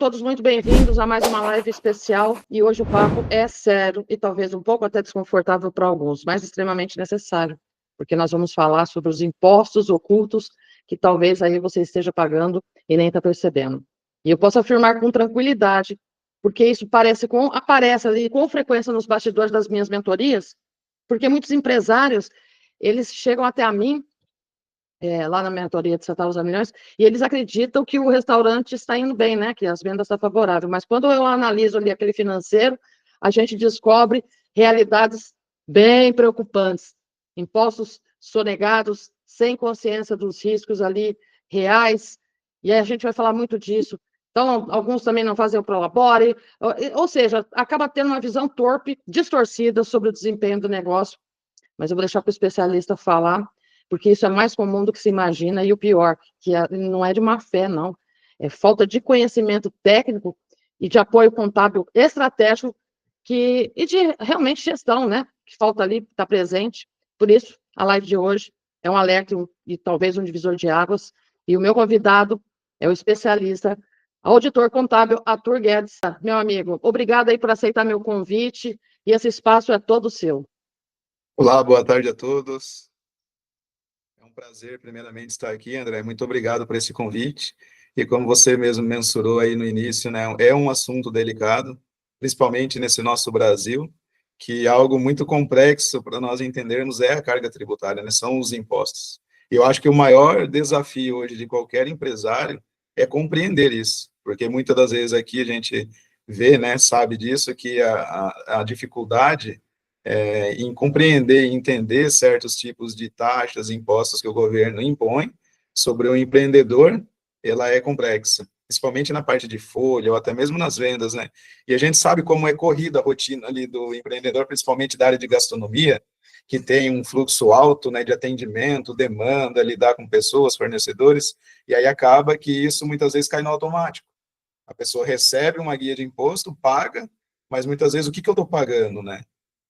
todos muito bem-vindos a mais uma live especial e hoje o papo é sério e talvez um pouco até desconfortável para alguns, mas extremamente necessário, porque nós vamos falar sobre os impostos ocultos que talvez aí você esteja pagando e nem está percebendo. E eu posso afirmar com tranquilidade, porque isso aparece ali com frequência nos bastidores das minhas mentorias, porque muitos empresários, eles chegam até a mim lá na mentoria de Centavos a Milhões, e eles acreditam que o restaurante está indo bem, né? Que as vendas estão favoráveis. Mas quando eu analiso ali aquele financeiro, a gente descobre realidades bem preocupantes. Impostos sonegados, sem consciência dos riscos ali reais, e aí a gente vai falar muito disso. Então, alguns também não fazem o prolabore, ou seja, acaba tendo uma visão torpe, distorcida sobre o desempenho do negócio. Mas eu vou deixar para o especialista falar, porque isso é mais comum do que se imagina, e o pior, que não é de má fé, não. É falta de conhecimento técnico e de apoio contábil estratégico e de realmente gestão, né? Que falta ali, está presente. Por isso, a live de hoje é um alerta e talvez um divisor de águas. E o meu convidado é o especialista, auditor contábil Arthur Guedes. Meu amigo, obrigado aí por aceitar meu convite, e esse espaço é todo seu. Olá, boa tarde a todos. É um prazer, primeiramente, estar aqui, André. Muito obrigado por esse convite. E como você mesmo mensurou aí no início, né, é um assunto delicado, principalmente nesse nosso Brasil, que algo muito complexo para nós entendermos é a carga tributária, né, são os impostos. E eu acho que o maior desafio hoje de qualquer empresário é compreender isso, porque muitas das vezes aqui a gente vê, né, sabe disso, que a dificuldade em compreender e entender certos tipos de taxas e impostos que o governo impõe sobre o empreendedor, ela é complexa, principalmente na parte de folha ou até mesmo nas vendas, né? E a gente sabe como é corrida a rotina ali do empreendedor, principalmente da área de gastronomia, que tem um fluxo alto, né, de atendimento, demanda, lidar com pessoas, fornecedores, e aí acaba que isso muitas vezes cai no automático. A pessoa recebe uma guia de imposto, paga, mas muitas vezes o que eu estou pagando, né?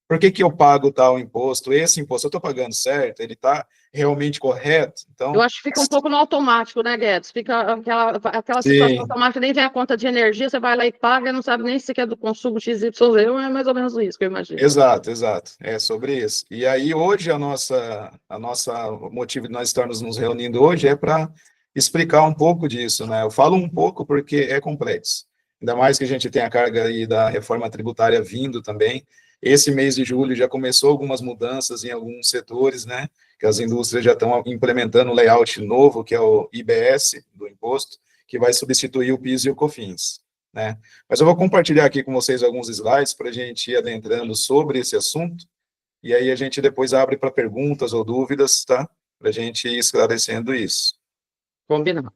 Por que eu pago tal imposto? Esse imposto eu estou pagando certo? Ele está realmente correto? Eu Então, acho que fica um pouco no automático, né, Guedes? Fica aquela situação sim, automática, nem vem a conta de energia, você vai lá e paga, e não sabe nem se é do consumo XYZ, é mais ou menos isso que eu imagino. exato, exato. É sobre isso. E aí, hoje, o motivo de nós estarmos nos reunindo hoje é para explicar um pouco disso, né? Eu falo um pouco porque é complexo. Ainda mais que a gente tem a carga aí da reforma tributária vindo também. Esse mês de julho já começou algumas mudanças em alguns setores, né? Que as indústrias já estão implementando um layout novo, que é o IBS do imposto, que vai substituir o PIS e o COFINS, né? Mas eu vou compartilhar aqui com vocês alguns slides para a gente ir adentrando sobre esse assunto, e aí a gente depois abre para perguntas ou dúvidas, tá? Para a gente ir esclarecendo isso. Combinado.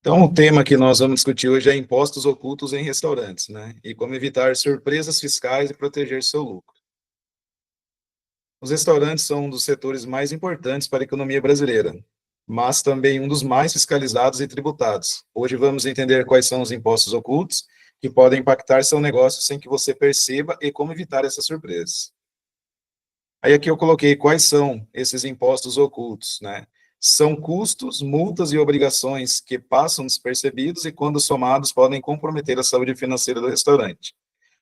Então, o tema que nós vamos discutir hoje é impostos ocultos em restaurantes, né? E como evitar surpresas fiscais e proteger seu lucro. Os restaurantes são um dos setores mais importantes para a economia brasileira, mas também um dos mais fiscalizados e tributados. Hoje vamos entender quais são os impostos ocultos que podem impactar seu negócio sem que você perceba e como evitar essas surpresas. Aí aqui eu coloquei quais são esses impostos ocultos, né? São custos, multas e obrigações que passam despercebidos e, quando somados, podem comprometer a saúde financeira do restaurante.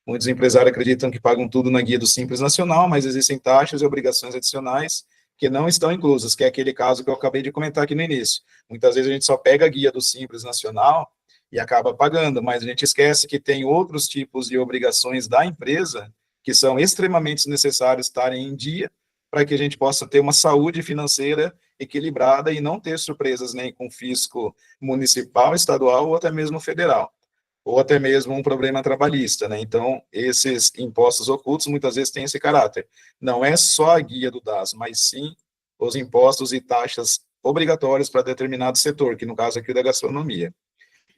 Muitos empresários acreditam que pagam tudo na guia do Simples Nacional, mas existem taxas e obrigações adicionais que não estão inclusas, que é aquele caso que eu acabei de comentar aqui no início. Muitas vezes a gente só pega a guia do Simples Nacional e acaba pagando, mas a gente esquece que tem outros tipos de obrigações da empresa que são extremamente necessários estarem em dia para que a gente possa ter uma saúde financeira equilibrada e não ter surpresas nem com o fisco municipal, estadual ou até mesmo federal, ou até mesmo um problema trabalhista, né? Então, esses impostos ocultos muitas vezes têm esse caráter. Não é só a guia do DAS, mas sim os impostos e taxas obrigatórios para determinado setor, que no caso aqui é da gastronomia.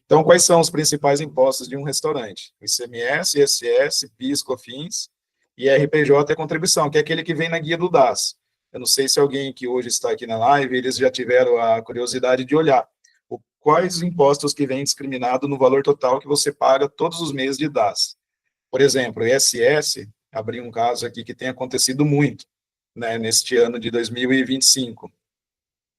Então, quais são os principais impostos de um restaurante? O ICMS, ISS, PIS, COFINS e RPJ é contribuição, que é aquele que vem na guia do DAS. Eu não sei se alguém que hoje está aqui na live, eles já tiveram a curiosidade de olhar quais os impostos que vêm discriminado no valor total que você paga todos os meses de DAS. Por exemplo, o ISS, abri um caso aqui que tem acontecido muito, né, neste ano de 2025.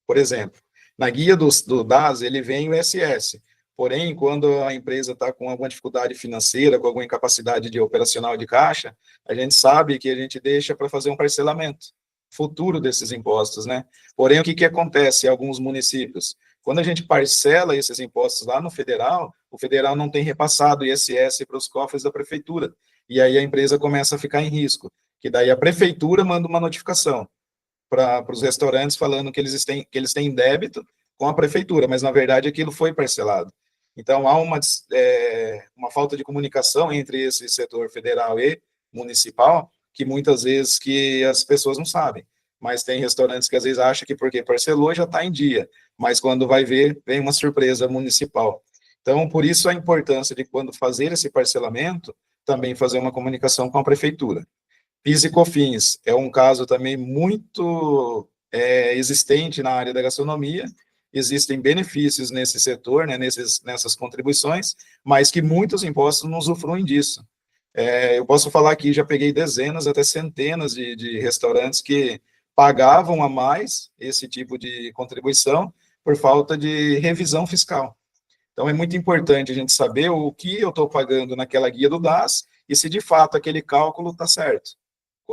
Por exemplo, na guia do DAS, ele vem o ISS, Porém, quando a empresa está com alguma dificuldade financeira, com alguma incapacidade de operacional de caixa, a gente sabe que a gente deixa para fazer um parcelamento futuro desses impostos, né? Porém, o que que acontece em alguns municípios? Quando a gente parcela esses impostos lá no federal, o federal não tem repassado o ISS para os cofres da prefeitura, e aí a empresa começa a ficar em risco, que daí a prefeitura manda uma notificação para os restaurantes falando que eles têm débito com a prefeitura, mas na verdade aquilo foi parcelado. Então há uma falta de comunicação entre esse setor federal e municipal, que muitas vezes que as pessoas não sabem. Mas tem restaurantes que às vezes acham que porque parcelou já está em dia, mas quando vai ver, vem uma surpresa municipal. Então, por isso a importância de quando fazer esse parcelamento, também fazer uma comunicação com a prefeitura. PIS e COFINS é um caso também muito existente na área da gastronomia. Existem benefícios nesse setor, né, nessas contribuições, mas que muitos impostos não usufruem disso. Eu posso falar aqui, já peguei dezenas, até centenas de restaurantes que pagavam a mais esse tipo de contribuição por falta de revisão fiscal. Então, é muito importante a gente saber o que eu estou pagando naquela guia do DAS e se, de fato, aquele cálculo está certo.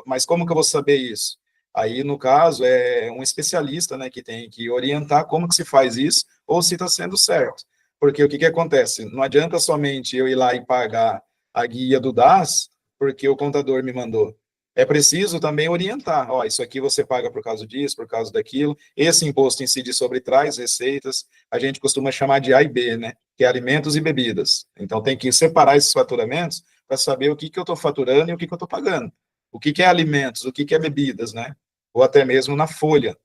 Mas como que eu vou saber isso? Aí, no caso, é um especialista, né, que tem que orientar como que se faz isso ou se está sendo certo. Porque o que que acontece? Não adianta somente eu ir lá e pagar a guia do DAS porque o contador me mandou. É preciso também orientar. Ó, isso aqui você paga por causa disso, por causa daquilo. Esse imposto incide sobre traz receitas. A gente costuma chamar de A e B, né? Que é alimentos e bebidas. Então, tem que separar esses faturamentos para saber o que que eu estou faturando e o que que eu estou pagando. O que que é alimentos, o que que é bebidas, né? Ou até mesmo na folha.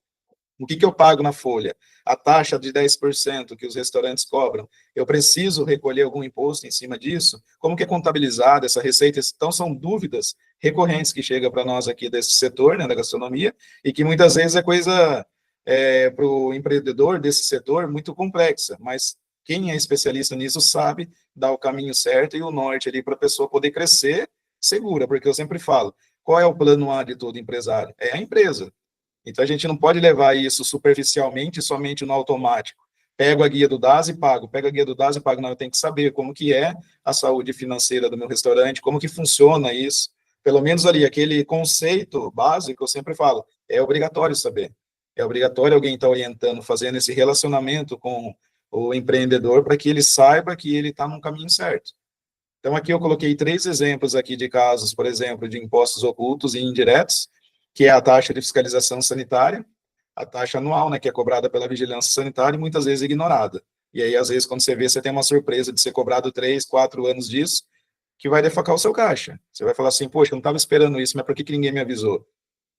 O que que eu pago na folha? A taxa de 10% que os restaurantes cobram, eu preciso recolher algum imposto em cima disso? Como que é contabilizada essa receita? Então, são dúvidas recorrentes que chegam para nós aqui desse setor, né, da gastronomia, e que muitas vezes é coisa para o empreendedor desse setor muito complexa, mas quem é especialista nisso sabe dar o caminho certo e o norte ali para a pessoa poder crescer segura, porque eu sempre falo, qual é o plano A de todo empresário? É a empresa. Então, a gente não pode levar isso superficialmente, somente no automático. Pego a guia do DAS e pago, pego a guia do DAS e pago. Não, eu tenho que saber como que é a saúde financeira do meu restaurante, como que funciona isso. Pelo menos ali, aquele conceito básico, eu sempre falo, é obrigatório saber. É obrigatório alguém estar orientando, fazendo esse relacionamento com o empreendedor para que ele saiba que ele está no caminho certo. Então, aqui eu coloquei 3 exemplos aqui de casos, por exemplo, de impostos ocultos e indiretos, que é a taxa de fiscalização sanitária, a taxa anual, né, que é cobrada pela vigilância sanitária e muitas vezes ignorada. E aí, às vezes, quando você vê, você tem uma surpresa de ser cobrado 3, 4 anos disso, que vai defalcar o seu caixa. Você vai falar assim, poxa, eu não estava esperando isso, mas por que que ninguém me avisou?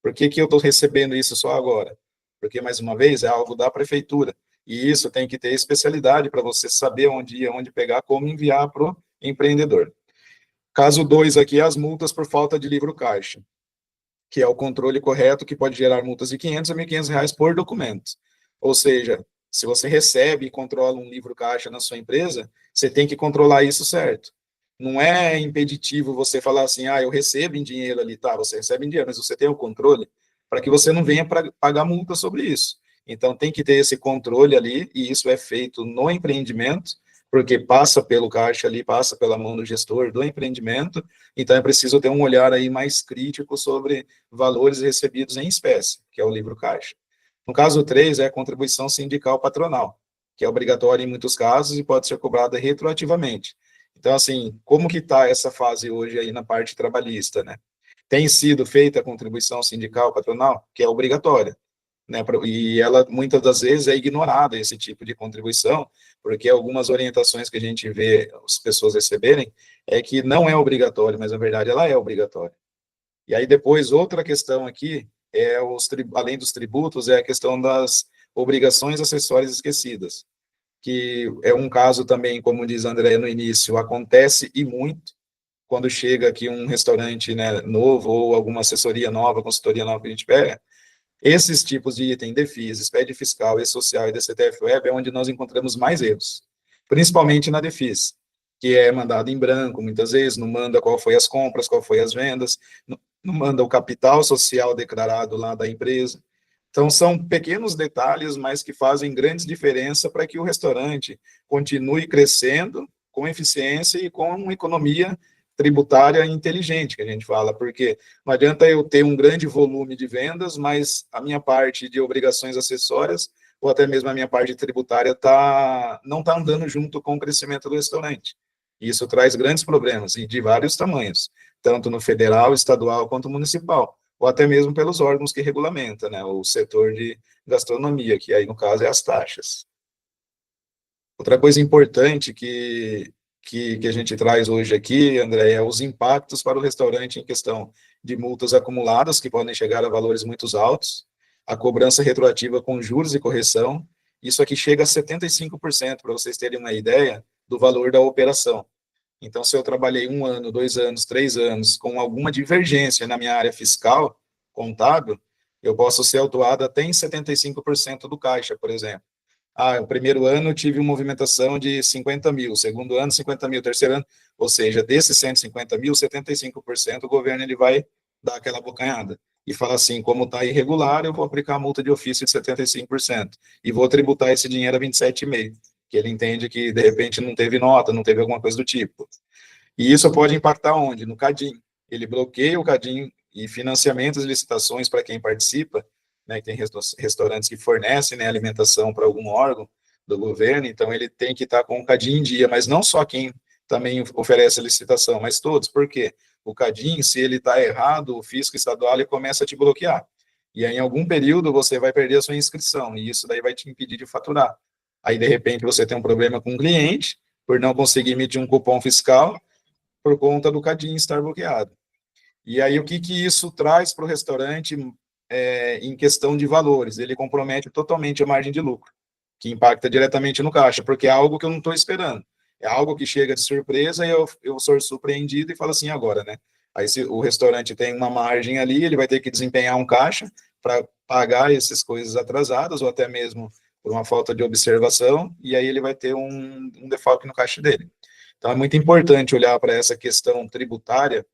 Por que que eu estou recebendo isso só agora? Porque, mais uma vez, é algo da prefeitura. E isso tem que ter especialidade para você saber onde ir, onde pegar, como enviar para o empreendedor. Caso 2 aqui, as multas por falta de livro caixa, que é o controle correto, que pode gerar multas de R$ 500 a R$ 1.500 por documento. Ou seja, se você recebe e controla um livro caixa na sua empresa, você tem que controlar isso certo. Não é impeditivo você falar assim, eu recebo em dinheiro ali, tá, você recebe em dinheiro, mas você tem o controle para que você não venha para pagar multa sobre isso. Então, tem que ter esse controle ali, e isso é feito no empreendimento, porque passa pelo caixa ali, passa pela mão do gestor do empreendimento, então é preciso ter um olhar aí mais crítico sobre valores recebidos em espécie, que é o livro caixa. No caso 3, é a contribuição sindical patronal, que é obrigatória em muitos casos e pode ser cobrada retroativamente. Então, assim, como que está essa fase hoje aí na parte trabalhista, né? Tem sido feita a contribuição sindical patronal, que é obrigatória, né? E ela, muitas das vezes, é ignorada, esse tipo de contribuição, porque algumas orientações que a gente vê as pessoas receberem é que não é obrigatório, mas, na verdade, ela é obrigatória. E aí, depois, outra questão aqui, além dos tributos, é a questão das obrigações acessórias esquecidas, que é um caso também, como diz André no início, acontece e muito, quando chega aqui um restaurante, né, novo, ou alguma assessoria nova, consultoria nova que a gente pega, esses tipos de item, DFIS, SPED fiscal, E-social e DCTF Web, é onde nós encontramos mais erros, principalmente na DFIS, que é mandado em branco, muitas vezes, não manda qual foi as compras, qual foi as vendas, não manda o capital social declarado lá da empresa. Então, são pequenos detalhes, mas que fazem grande diferença para que o restaurante continue crescendo com eficiência e com uma economia tributária inteligente, que a gente fala, porque não adianta eu ter um grande volume de vendas, mas a minha parte de obrigações acessórias, ou até mesmo a minha parte tributária, não está andando junto com o crescimento do restaurante. Isso traz grandes problemas, e de vários tamanhos, tanto no federal, estadual, quanto municipal, ou até mesmo pelos órgãos que regulamentam, né, o setor de gastronomia, que aí, no caso, é as taxas. Outra coisa importante que a gente traz hoje aqui, André, é os impactos para o restaurante em questão de multas acumuladas, que podem chegar a valores muito altos, a cobrança retroativa com juros e correção, isso aqui chega a 75%, para vocês terem uma ideia do valor da operação. Então, se eu trabalhei 1 ano, 2 anos, 3 anos, com alguma divergência na minha área fiscal, contábil, eu posso ser autuado até em 75% do caixa, por exemplo. O primeiro ano eu tive uma movimentação de 50 mil, segundo ano 50 mil, terceiro ano, ou seja, desses 150 mil, 75% o governo ele vai dar aquela bocanhada e fala assim, como está irregular, eu vou aplicar a multa de ofício de 75% e vou tributar esse dinheiro a 27,5%, que ele entende que, de repente, não teve nota, não teve alguma coisa do tipo. E isso pode impactar onde? No CADIM. Ele bloqueia o CADIM e financiamentos e licitações para quem participa, né, tem restaurantes que fornecem, né, alimentação para algum órgão do governo, então ele tem que estar com o CADIM em dia, mas não só quem também oferece a licitação, mas todos. Por quê? O CADIM, se ele está errado, o fisco estadual ele começa a te bloquear. E aí, em algum período, você vai perder a sua inscrição, e isso daí vai te impedir de faturar. Aí, de repente, você tem um problema com o cliente, por não conseguir emitir um cupom fiscal, por conta do CADIM estar bloqueado. E aí, o que isso traz para o restaurante em questão de valores? Ele compromete totalmente a margem de lucro, que impacta diretamente no caixa, porque é algo que eu não estou esperando. É algo que chega de surpresa e eu sou surpreendido e falo assim, agora, né? Aí, se o restaurante tem uma margem ali, ele vai ter que desempenhar um caixa para pagar essas coisas atrasadas, ou até mesmo por uma falta de observação, e aí ele vai ter um defalque no caixa dele. Então, é muito importante olhar para essa questão tributária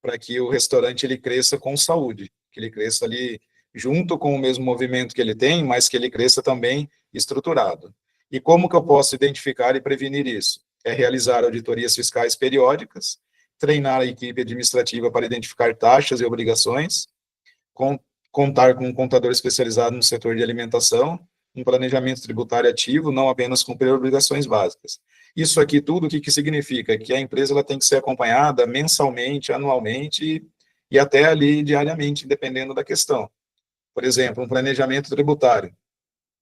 para que o restaurante ele cresça com saúde, que ele cresça ali junto com o mesmo movimento que ele tem, mas que ele cresça também estruturado. E como que eu posso identificar e prevenir isso? É realizar auditorias fiscais periódicas, treinar a equipe administrativa para identificar taxas e obrigações, contar com um contador especializado no setor de alimentação, um planejamento tributário ativo, não apenas cumprir obrigações básicas. Isso aqui tudo, o que significa? Que a empresa ela tem que ser acompanhada mensalmente, anualmente e até ali diariamente, dependendo da questão. Por exemplo, um planejamento tributário.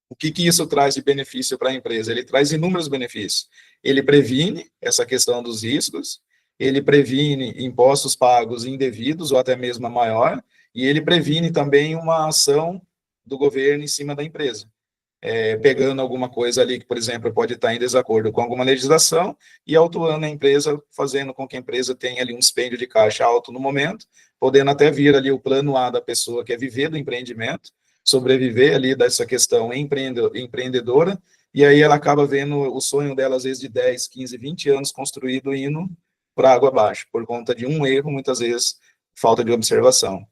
O que isso traz de benefício para a empresa? Ele traz inúmeros benefícios. Ele previne essa questão dos riscos, ele previne impostos pagos indevidos ou até mesmo a maior, e ele previne também uma ação do governo em cima da empresa. Pegando alguma coisa ali que, por exemplo, pode estar em desacordo com alguma legislação e autuando a empresa, fazendo com que a empresa tenha ali um dispêndio de caixa alto no momento, podendo até vir ali o plano A da pessoa, que é viver do empreendimento, sobreviver ali dessa questão empreendedora, e aí ela acaba vendo o sonho dela, às vezes, de 10, 15, 20 anos construído indo para água abaixo, por conta de um erro, muitas vezes, falta de observação.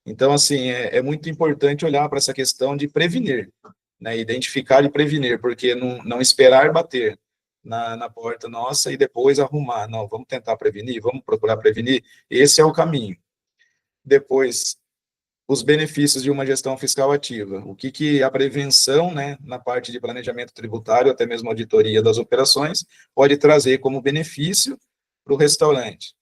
Então, assim, é muito importante olhar para essa questão de prevenir, né, identificar e prevenir, porque não esperar bater na porta nossa e depois arrumar. Não, vamos tentar prevenir, vamos procurar prevenir. Esse é o caminho. Depois, os benefícios de uma gestão fiscal ativa. O que a prevenção, né, na parte de planejamento tributário, até mesmo auditoria das operações, pode trazer como benefício para o restaurante.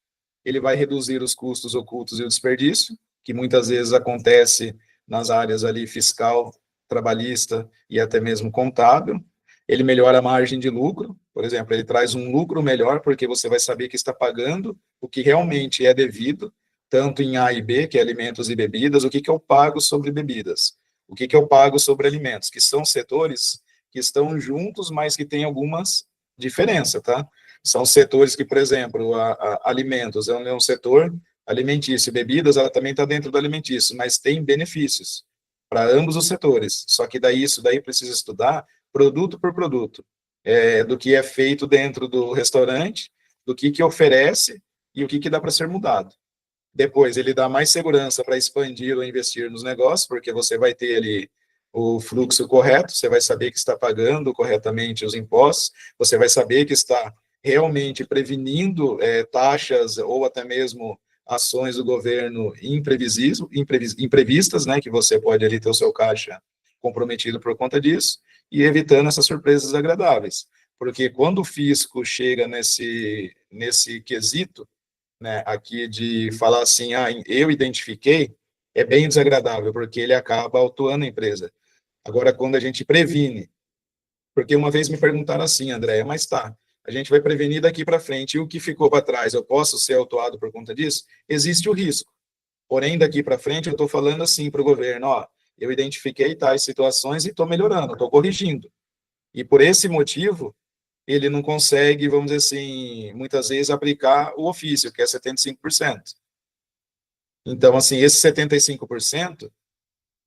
Ele vai reduzir os custos ocultos e o desperdício, que muitas vezes acontece nas áreas ali fiscal, trabalhista e até mesmo contábil. Ele melhora a margem de lucro, por exemplo, ele traz um lucro melhor, porque você vai saber que está pagando o que realmente é devido, tanto em A e B, que é alimentos e bebidas, o que eu pago sobre bebidas, o que eu pago sobre alimentos, que são setores que estão juntos, mas que têm algumas diferenças, tá? São setores que, por exemplo, alimentos é um setor alimentício, bebidas, ela também está dentro do alimentício, mas tem benefícios para ambos os setores. Só que isso daí precisa estudar produto por produto, do que é feito dentro do restaurante, do que oferece e o que dá para ser mudado. Depois, ele dá mais segurança para expandir ou investir nos negócios, porque você vai ter ali o fluxo correto, você vai saber que está pagando corretamente os impostos, você vai saber que está realmente prevenindo taxas ou até mesmo ações do governo imprevistas, né, que você pode ali ter o seu caixa comprometido por conta disso, e evitando essas surpresas agradáveis. Porque quando o fisco chega nesse quesito, né, aqui de falar assim, eu identifiquei, é bem desagradável, porque ele acaba autuando a empresa. Agora, quando a gente previne, porque uma vez me perguntaram assim, Andréia, mas tá, a gente vai prevenir daqui para frente, e o que ficou para trás, eu posso ser autuado por conta disso? Existe o risco. Porém, daqui para frente, eu estou falando assim para o governo, ó, eu identifiquei tais situações e estou melhorando, estou corrigindo. E por esse motivo, ele não consegue, vamos dizer assim, muitas vezes aplicar o ofício, que é 75%. Então, assim, esse 75%,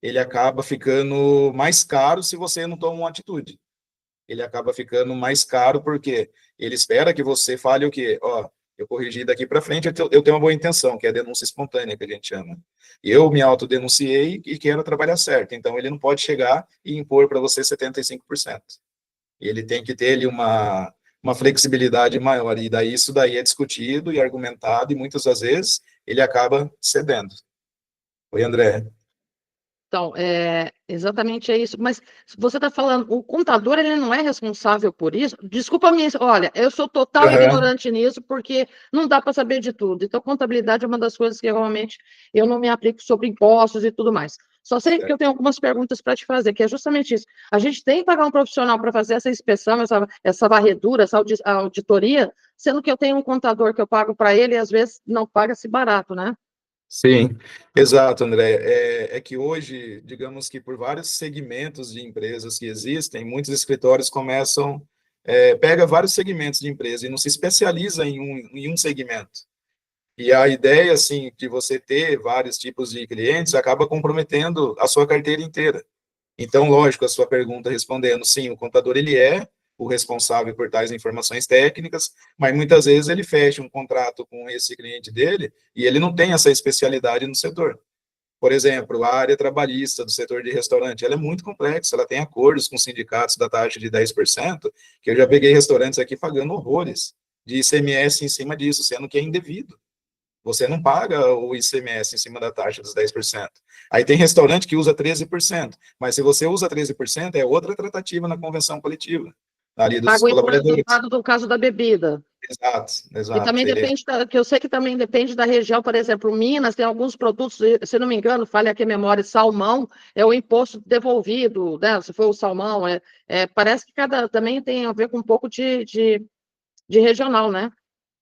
ele acaba ficando mais caro se você não toma uma atitude. Ele acaba ficando mais caro porque ele espera que você fale o quê? Ó, eu corrigi daqui para frente, eu tenho uma boa intenção, que é a denúncia espontânea, que a gente chama. Eu me autodenunciei e quero trabalhar certo. Então, ele não pode chegar e impor para você 75%. Ele tem que ter ali uma flexibilidade maior, e daí isso daí é discutido e argumentado, e muitas das vezes ele acaba cedendo. Oi, André. Então, exatamente é isso. Mas você está falando, o contador ele não é responsável por isso? Desculpa a minha, olha, eu sou total Uhum. ignorante nisso, porque não dá para saber de tudo. Então, contabilidade é uma das coisas que realmente eu não me aplico sobre impostos e tudo mais. Só sei que eu tenho algumas perguntas para te fazer, que é justamente isso. A gente tem que pagar um profissional para fazer essa inspeção, essa varredura, essa auditoria, sendo que eu tenho um contador que eu pago para ele e às vezes não paga-se barato, né? Sim, exato, André. É que hoje, digamos que por vários segmentos de empresas que existem, muitos escritórios começam, pega vários segmentos de empresa e não se especializa em um segmento. E a ideia, assim, de você ter vários tipos de clientes acaba comprometendo a sua carteira inteira. Então, lógico, a sua pergunta respondendo, sim, o contador ele é o responsável por tais informações técnicas, mas muitas vezes ele fecha um contrato com esse cliente dele e ele não tem essa especialidade no setor. Por exemplo, a área trabalhista do setor de restaurante, ela é muito complexa, ela tem acordos com sindicatos da taxa de 10%, que eu já peguei restaurantes aqui pagando horrores de ICMS em cima disso, sendo que é indevido. Você não paga o ICMS em cima da taxa dos 10%. Aí tem restaurante que usa 13%, mas se você usa 13%, é outra tratativa na convenção coletiva, ali dos Paga o imposto colaboradores. no caso da bebida. Exato, E exato. também depende, que eu sei que também depende da região, por exemplo, Minas tem alguns produtos, se não me engano, falha aqui a memória, salmão, é o imposto devolvido, né? Se for o salmão, parece que cada também tem a ver com um pouco de regional, né?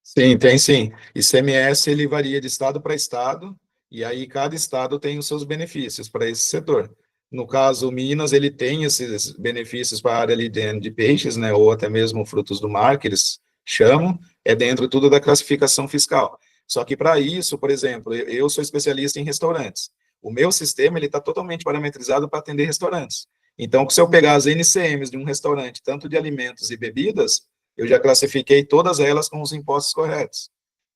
Sim, tem sim. ICMS, ele varia de estado para estado, e aí cada estado tem os seus benefícios para esse setor. No caso, Minas, ele tem esses benefícios para a área ali de peixes, né, ou até mesmo frutos do mar, que eles chamam, é dentro tudo da classificação fiscal. Só que para isso, por exemplo, eu sou especialista em restaurantes. O meu sistema, ele está totalmente parametrizado para atender restaurantes. Então, se eu pegar as NCMs de um restaurante, tanto de alimentos e bebidas, eu já classifiquei todas elas com os impostos corretos.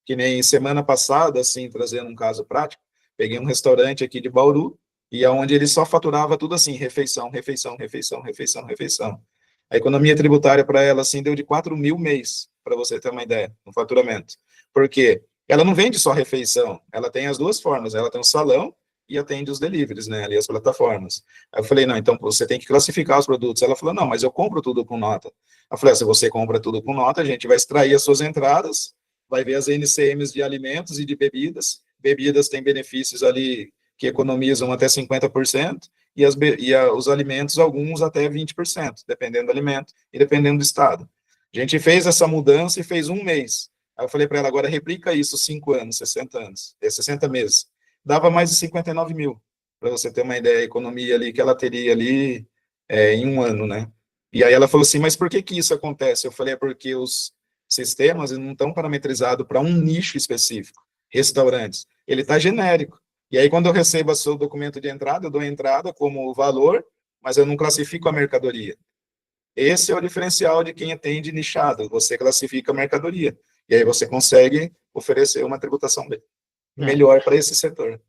Que nem semana passada, assim, trazendo um caso prático, peguei um restaurante aqui de Bauru, e aonde ele só faturava tudo assim, refeição, refeição, refeição, refeição, refeição. A economia tributária para ela, assim, deu de 4 mil mês, para você ter uma ideia, no faturamento. Por quê? Ela não vende só refeição, ela tem as duas formas, ela tem o salão e atende os deliveries, né, ali as plataformas. Aí eu falei, não, então você tem que classificar os produtos. Ela falou, não, mas eu compro tudo com nota. Eu falei, se você compra tudo com nota, a gente vai extrair as suas entradas, vai ver as NCMs de alimentos e de bebidas. Bebidas têm benefícios ali que economizam até 50%, e, os alimentos, alguns até 20%, dependendo do alimento e dependendo do estado. A gente fez essa mudança e fez um mês. Aí eu falei para ela, agora replica isso 5 anos, 60 anos, 60 meses. Dava mais de 59 mil, para você ter uma ideia, a economia ali que ela teria ali em um ano, né? E aí ela falou assim, mas por que que isso acontece? Eu falei, é porque os sistemas não estão parametrizados para um nicho específico, restaurantes. Ele está genérico. E aí, quando eu recebo o seu documento de entrada, eu dou a entrada como valor, mas eu não classifico a mercadoria. Esse é o diferencial de quem atende nichado. Você classifica a mercadoria. E aí você consegue oferecer uma tributação bem. melhor para esse setor.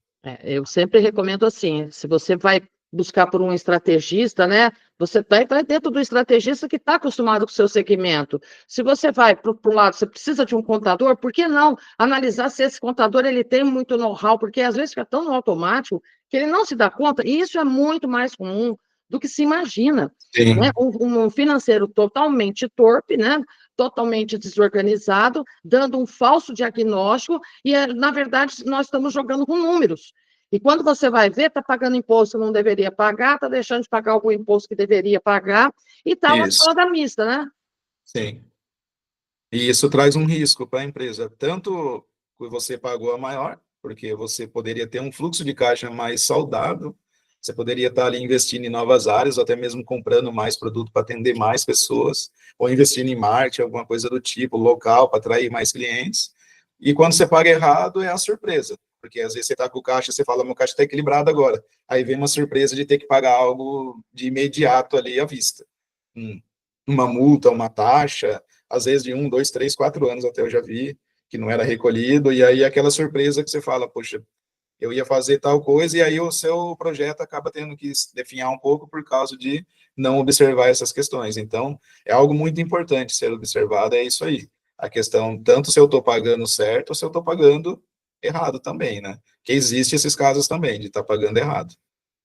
Eu sempre recomendo assim, se você vai buscar por um estrategista, né? Você vai dentro do estrategista que está acostumado com o seu segmento. Se você vai para o lado, você precisa de um contador, por que não analisar se esse contador ele tem muito know-how? Porque às vezes fica tão no automático que ele não se dá conta, e isso é muito mais comum do que se imagina. Né? Sim. Um financeiro totalmente torpe, né? Totalmente desorganizado, dando um falso diagnóstico, e na verdade nós estamos jogando com números. E quando você vai ver, está pagando imposto que não deveria pagar, está deixando de pagar algum imposto que deveria pagar, e está uma Isso. salada mista, né? Sim. E isso traz um risco para a empresa, tanto que você pagou a maior, porque você poderia ter um fluxo de caixa mais saudável, você poderia estar ali investindo em novas áreas, ou até mesmo comprando mais produto para atender mais pessoas, ou investindo em marketing, alguma coisa do tipo, local, para atrair mais clientes. E quando você paga errado, é a surpresa, porque às vezes você está com o caixa, você fala, meu caixa está equilibrado agora. Aí vem uma surpresa de ter que pagar algo de imediato ali à vista. Uma multa, uma taxa, às vezes de 1, 2, 3, 4 anos até eu já vi, que não era recolhido, e aí aquela surpresa que você fala, poxa, eu ia fazer tal coisa, e aí o seu projeto acaba tendo que definhar um pouco por causa de não observar essas questões. Então, é algo muito importante ser observado, é isso aí. A questão, tanto se eu estou pagando certo, ou se eu estou pagando errado também, né? Que existe esses casos também, de estar pagando errado.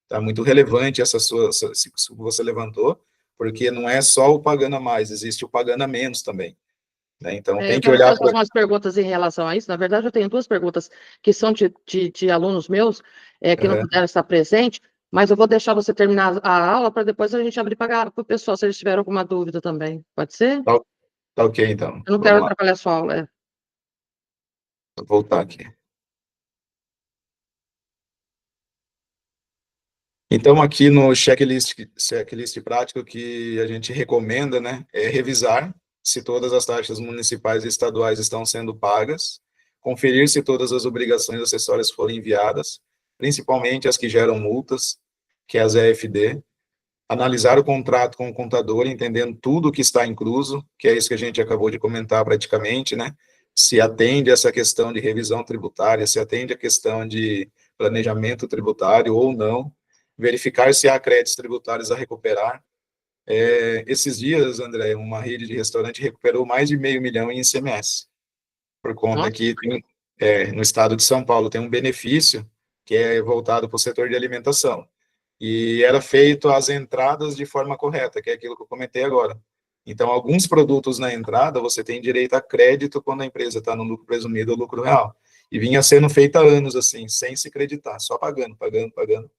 Tá muito relevante isso que você levantou, porque não é só o pagando a mais, existe o pagando a menos também. Né? Então, tem Eu que quero olhar fazer para... algumas perguntas em relação a isso. Na verdade, eu tenho duas perguntas que são de alunos meus, que não puderam estar presentes, mas eu vou deixar você terminar a aula para depois a gente abrir para o pessoal, se eles tiverem alguma dúvida também. Pode ser? Tá, tá ok, então. Eu não quero Vamos lá, atrapalhar a sua aula. vou voltar aqui. Então, aqui no checklist prático que a gente recomenda, né, é revisar se todas as taxas municipais e estaduais estão sendo pagas, conferir se todas as obrigações acessórias foram enviadas, principalmente as que geram multas, que é as EFD, analisar o contrato com o contador, entendendo tudo o que está incluso, que é isso que a gente acabou de comentar praticamente, né? Se atende essa questão de revisão tributária, se atende a questão de planejamento tributário ou não, verificar se há créditos tributários a recuperar. Esses dias, André, uma rede de restaurante recuperou mais de 500 mil em ICMS, por conta Nossa. que no estado de São Paulo tem um benefício que é voltado para o setor de alimentação e era feito as entradas de forma correta, que é aquilo que eu comentei agora. Então, alguns produtos na entrada, você tem direito a crédito quando a empresa está no lucro presumido ou lucro real. E vinha sendo feita há anos, assim, sem se creditar, só pagando, pagando, pagando.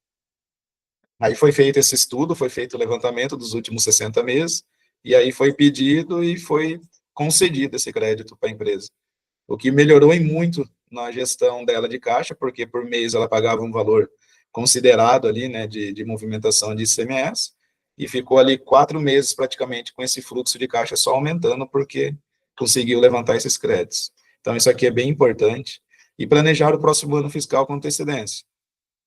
Aí foi feito esse estudo, foi feito o levantamento dos últimos 60 meses, e aí foi pedido e foi concedido esse crédito para a empresa. O que melhorou em muito na gestão dela de caixa, porque por mês ela pagava um valor considerado ali, né, de movimentação de ICMS, e ficou ali 4 meses praticamente com esse fluxo de caixa só aumentando, porque conseguiu levantar esses créditos. Então, isso aqui é bem importante. E planejar o próximo ano fiscal com antecedência.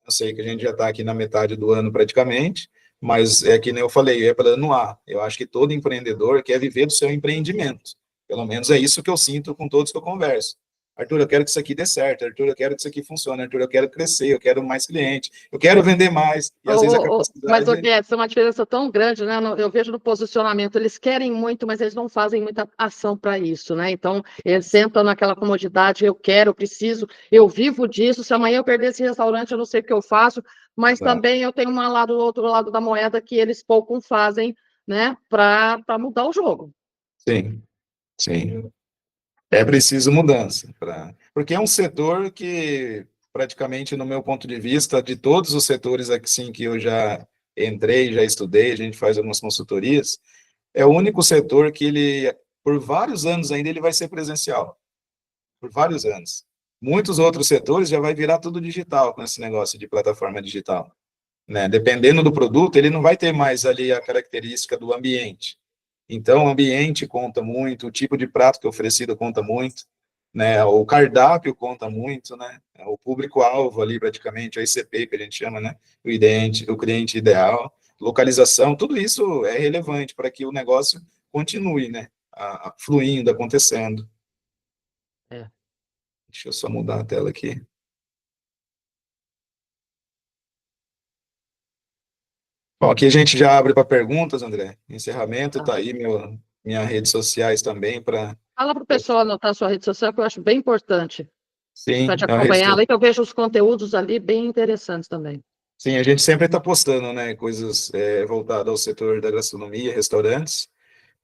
Eu sei que a gente já está aqui na metade do ano praticamente, mas é que nem eu falei, é plano A. Eu acho que todo empreendedor quer viver do seu empreendimento. Pelo menos é isso que eu sinto com todos que eu converso. Arthur, eu quero que isso aqui dê certo. Arthur, eu quero que isso aqui funcione. Arthur, eu quero crescer, eu quero mais clientes, eu quero vender mais. E às vezes a Mas, capacidade... Guedes, é uma diferença tão grande, né? Eu vejo no posicionamento, eles querem muito, mas eles não fazem muita ação para isso, né? Então, eles sentam naquela comodidade, eu quero, eu preciso, eu vivo disso, se amanhã eu perder esse restaurante, eu não sei o que eu faço, mas também eu tenho outro lado da moeda que eles pouco fazem, né? Para mudar o jogo. Sim, sim. É preciso mudança, porque é um setor que, praticamente, no meu ponto de vista, de todos os setores aqui, sim, que eu já entrei, já estudei, a gente faz algumas consultorias, é o único setor que ele, por vários anos ainda, ele vai ser presencial, por vários anos. Muitos outros setores já vai virar tudo digital, com esse negócio de plataforma digital. Né? Dependendo do produto, ele não vai ter mais ali a característica do ambiente. Então, o ambiente conta muito, o tipo de prato que é oferecido conta muito, né? O cardápio conta muito, né? O público-alvo ali, praticamente, o ICP, que a gente chama, né? O cliente ideal, localização, tudo isso é relevante para que o negócio continue, né? Fluindo, acontecendo. É. Deixa eu só mudar a tela aqui. Bom, aqui a gente já abre para perguntas, André. Encerramento, tá aí minhas redes sociais também para... Fala para o pessoal anotar a sua rede social, que eu acho bem importante, Sim, para te acompanhar ali, que eu vejo os conteúdos ali bem interessantes também. sim, a gente sempre está postando, né, coisas voltadas ao setor da gastronomia, restaurantes,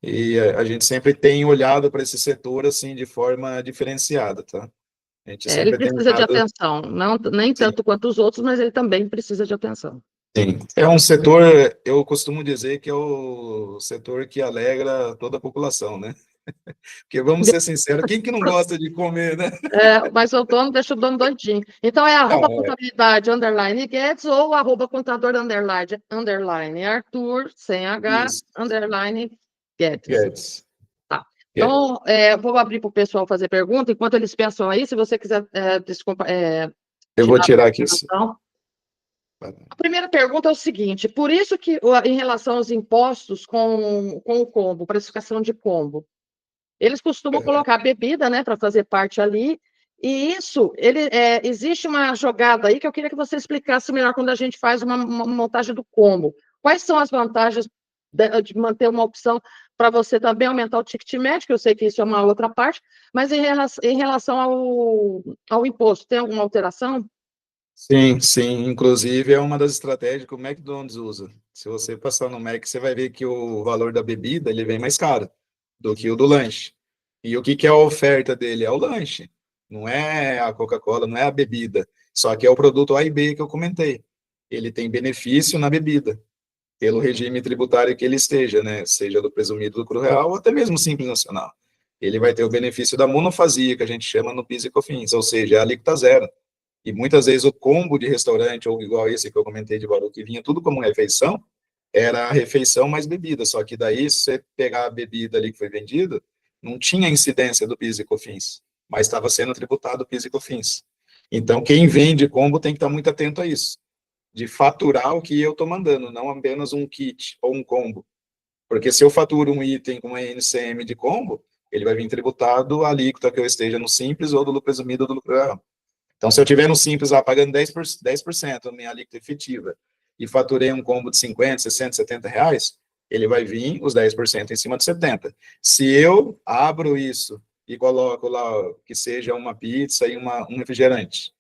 e a gente sempre tem olhado para esse setor, assim, de forma diferenciada, tá? A gente Ele sempre tem precisa de tentado... atenção, não, nem Sim, tanto quanto os outros, mas ele também precisa de atenção. sim. É um setor, eu costumo dizer que é o setor que alegra toda a população, né? Porque, vamos ser sinceros, quem que não gosta de comer, né? Mas o dono deixa o dono doidinho. Então, é Não, @contabilidade _ Guedes ou @contador _ Arthur, sem H, isso, _ Guedes. Guedes. Tá. Guedes. Então, vou abrir para o pessoal fazer pergunta. Enquanto eles pensam aí, se você quiser Eu vou tirar a tirar aqui. apresentação. A primeira pergunta é o seguinte: por isso que, em relação aos impostos com o combo, precificação de combo, eles costumam colocar bebida, né, para fazer parte ali, e isso, existe uma jogada aí que eu queria que você explicasse melhor quando a gente faz uma montagem do combo. Quais são as vantagens de manter uma opção para você também aumentar o ticket médio, que eu sei que isso é uma outra parte, mas em relação ao imposto, tem alguma alteração? Sim, sim. Inclusive, é uma das estratégias que o McDonald's usa. Se você passar no Mac, você vai ver que o valor da bebida ele vem mais caro do que o do lanche. E o que que é a oferta dele? É o lanche. Não é a Coca-Cola, não é a bebida. Só que é o produto A e B que eu comentei. Ele tem benefício na bebida, pelo regime tributário que ele esteja, né? Seja do presumido lucro real ou até mesmo Simples Nacional. Ele vai ter o benefício da monofasia, que a gente chama no PIS e COFINS, ou seja, é a alíquota zero. E muitas vezes o combo de restaurante, ou igual esse que eu comentei de Bauru, que vinha tudo como refeição, era a refeição mais bebida. Só que daí, se você pegar a bebida ali que foi vendida, não tinha incidência do PIS e COFINS, mas estava sendo tributado o PIS e COFINS. Então, quem vende combo tem que estar muito atento a isso, de faturar o que eu estou mandando, não apenas um kit ou um combo. Porque se eu faturo um item com uma NCM de combo, ele vai vir tributado a alíquota que eu esteja no simples ou do lucro presumido ou do lucro real. Então, se eu tiver no Simples lá pagando 10% da minha alíquota efetiva e faturei um combo de 50, 60, 70 reais, ele vai vir os 10% em cima de 70. Se eu abro isso e coloco lá que seja uma pizza e um refrigerante,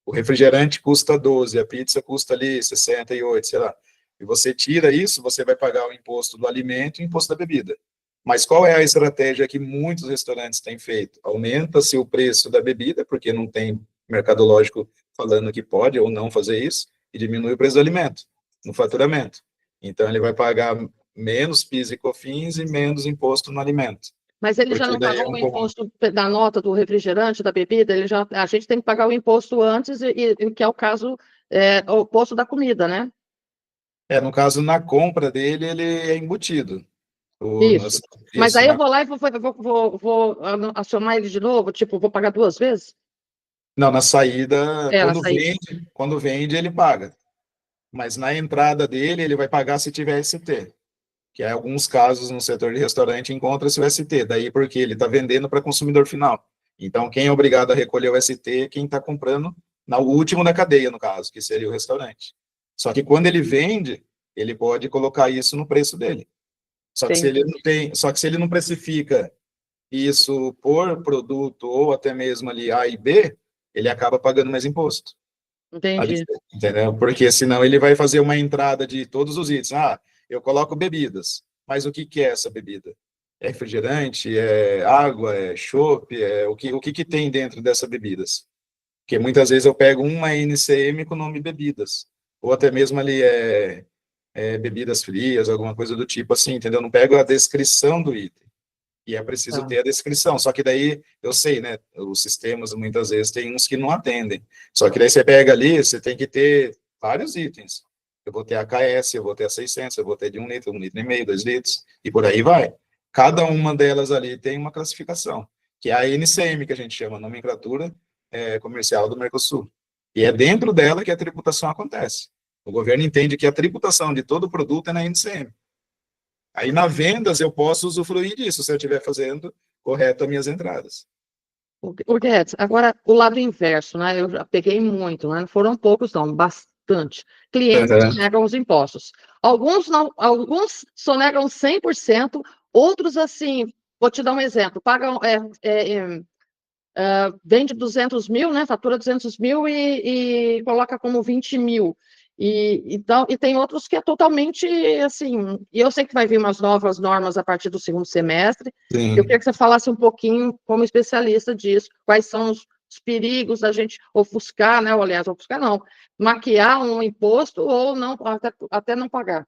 o refrigerante custa 12, a pizza custa ali 68, sei lá. E você tira isso, você vai pagar o imposto do alimento e o imposto da bebida. Mas qual é a estratégia que muitos restaurantes têm feito? Aumenta-se o preço da bebida, porque não tem mercadológico falando que pode ou não fazer isso, e diminui o preço do alimento, no faturamento. Então, ele vai pagar menos PIS e COFINS e menos imposto no alimento. Mas ele já Porque não daí é pagou um o comum. imposto da nota do refrigerante, da bebida, a gente tem que pagar o imposto antes, que é o caso, o imposto da comida, né? No caso, na compra dele, ele é embutido. Isso. Mas Isso, aí eu vou lá e vou acionar ele de novo, tipo, vou pagar 2 vezes? não, na saída, Na saída. quando vende, ele paga. Mas na entrada dele, ele vai pagar se tiver ST. Que em alguns casos no setor de restaurante encontra-se o ST, daí porque ele está vendendo para consumidor final. Então, quem é obrigado a recolher o ST é quem está comprando no último da cadeia, no caso, que seria o restaurante. Só que quando ele vende, ele pode colocar isso no preço dele. Só que se ele Entendi. não tem, só que se ele não precifica isso por produto ou até mesmo ali A e B, ele acaba pagando mais imposto. Ali, Entendi. entendeu? Porque senão ele vai fazer uma entrada de todos os itens. Ah, eu coloco bebidas, mas o que que é essa bebida? É refrigerante, é água, é chopp, o que tem dentro dessas bebidas? Porque muitas vezes eu pego uma NCM com o nome bebidas, ou até mesmo ali bebidas frias, alguma coisa do tipo assim, entendeu? Não pego a descrição do item. E é preciso Tá. ter a descrição. Só que daí, eu sei, né? Os sistemas, muitas vezes, tem uns que não atendem. Só que daí você pega ali, você tem que ter vários itens. Eu vou ter a KS, eu vou ter a 600, eu vou ter de 1 litro, 1,5 litro, 2 litros, e por aí vai. Cada uma delas ali tem uma classificação, que é a NCM, que a gente chama, nomenclatura comercial do Mercosul. E é dentro dela que a tributação acontece. O governo entende que a tributação de todo produto é na NCM. Aí na vendas eu posso usufruir disso, se eu estiver fazendo correto as minhas entradas. O Guedes, agora o lado inverso, né? Eu já peguei muito, né? Não foram poucos, não, bastante. Clientes que Uhum. negam os impostos. Alguns não, alguns sonegam 100%, outros, assim, vou te dar um exemplo, pagam, vende 200 mil, né, fatura 200 mil e coloca como 20 mil. Então, e tem outros que é totalmente, assim, e eu sei que vai vir umas novas normas a partir do segundo semestre, eu Sim. queria que você falasse um pouquinho, como especialista disso, quais são os perigos da gente ofuscar, né, ou, aliás, ofuscar não, maquiar um imposto ou não, até não pagar.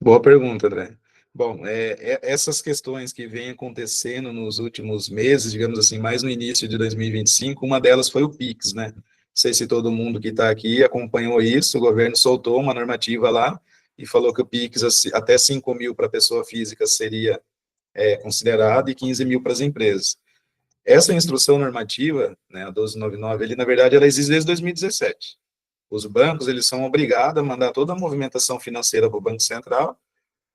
Boa pergunta, André. Bom, essas questões que vêm acontecendo nos últimos meses, digamos assim, mais no início de 2025, uma delas foi o PIX, né? Não sei se todo mundo que está aqui acompanhou isso, o governo soltou uma normativa lá e falou que o PIX até 5 mil para pessoa física seria considerado e 15 mil para as empresas. Essa instrução normativa, né, a 1299, ele, na verdade, ela existe desde 2017. Os bancos, eles são obrigados a mandar toda a movimentação financeira para o Banco Central.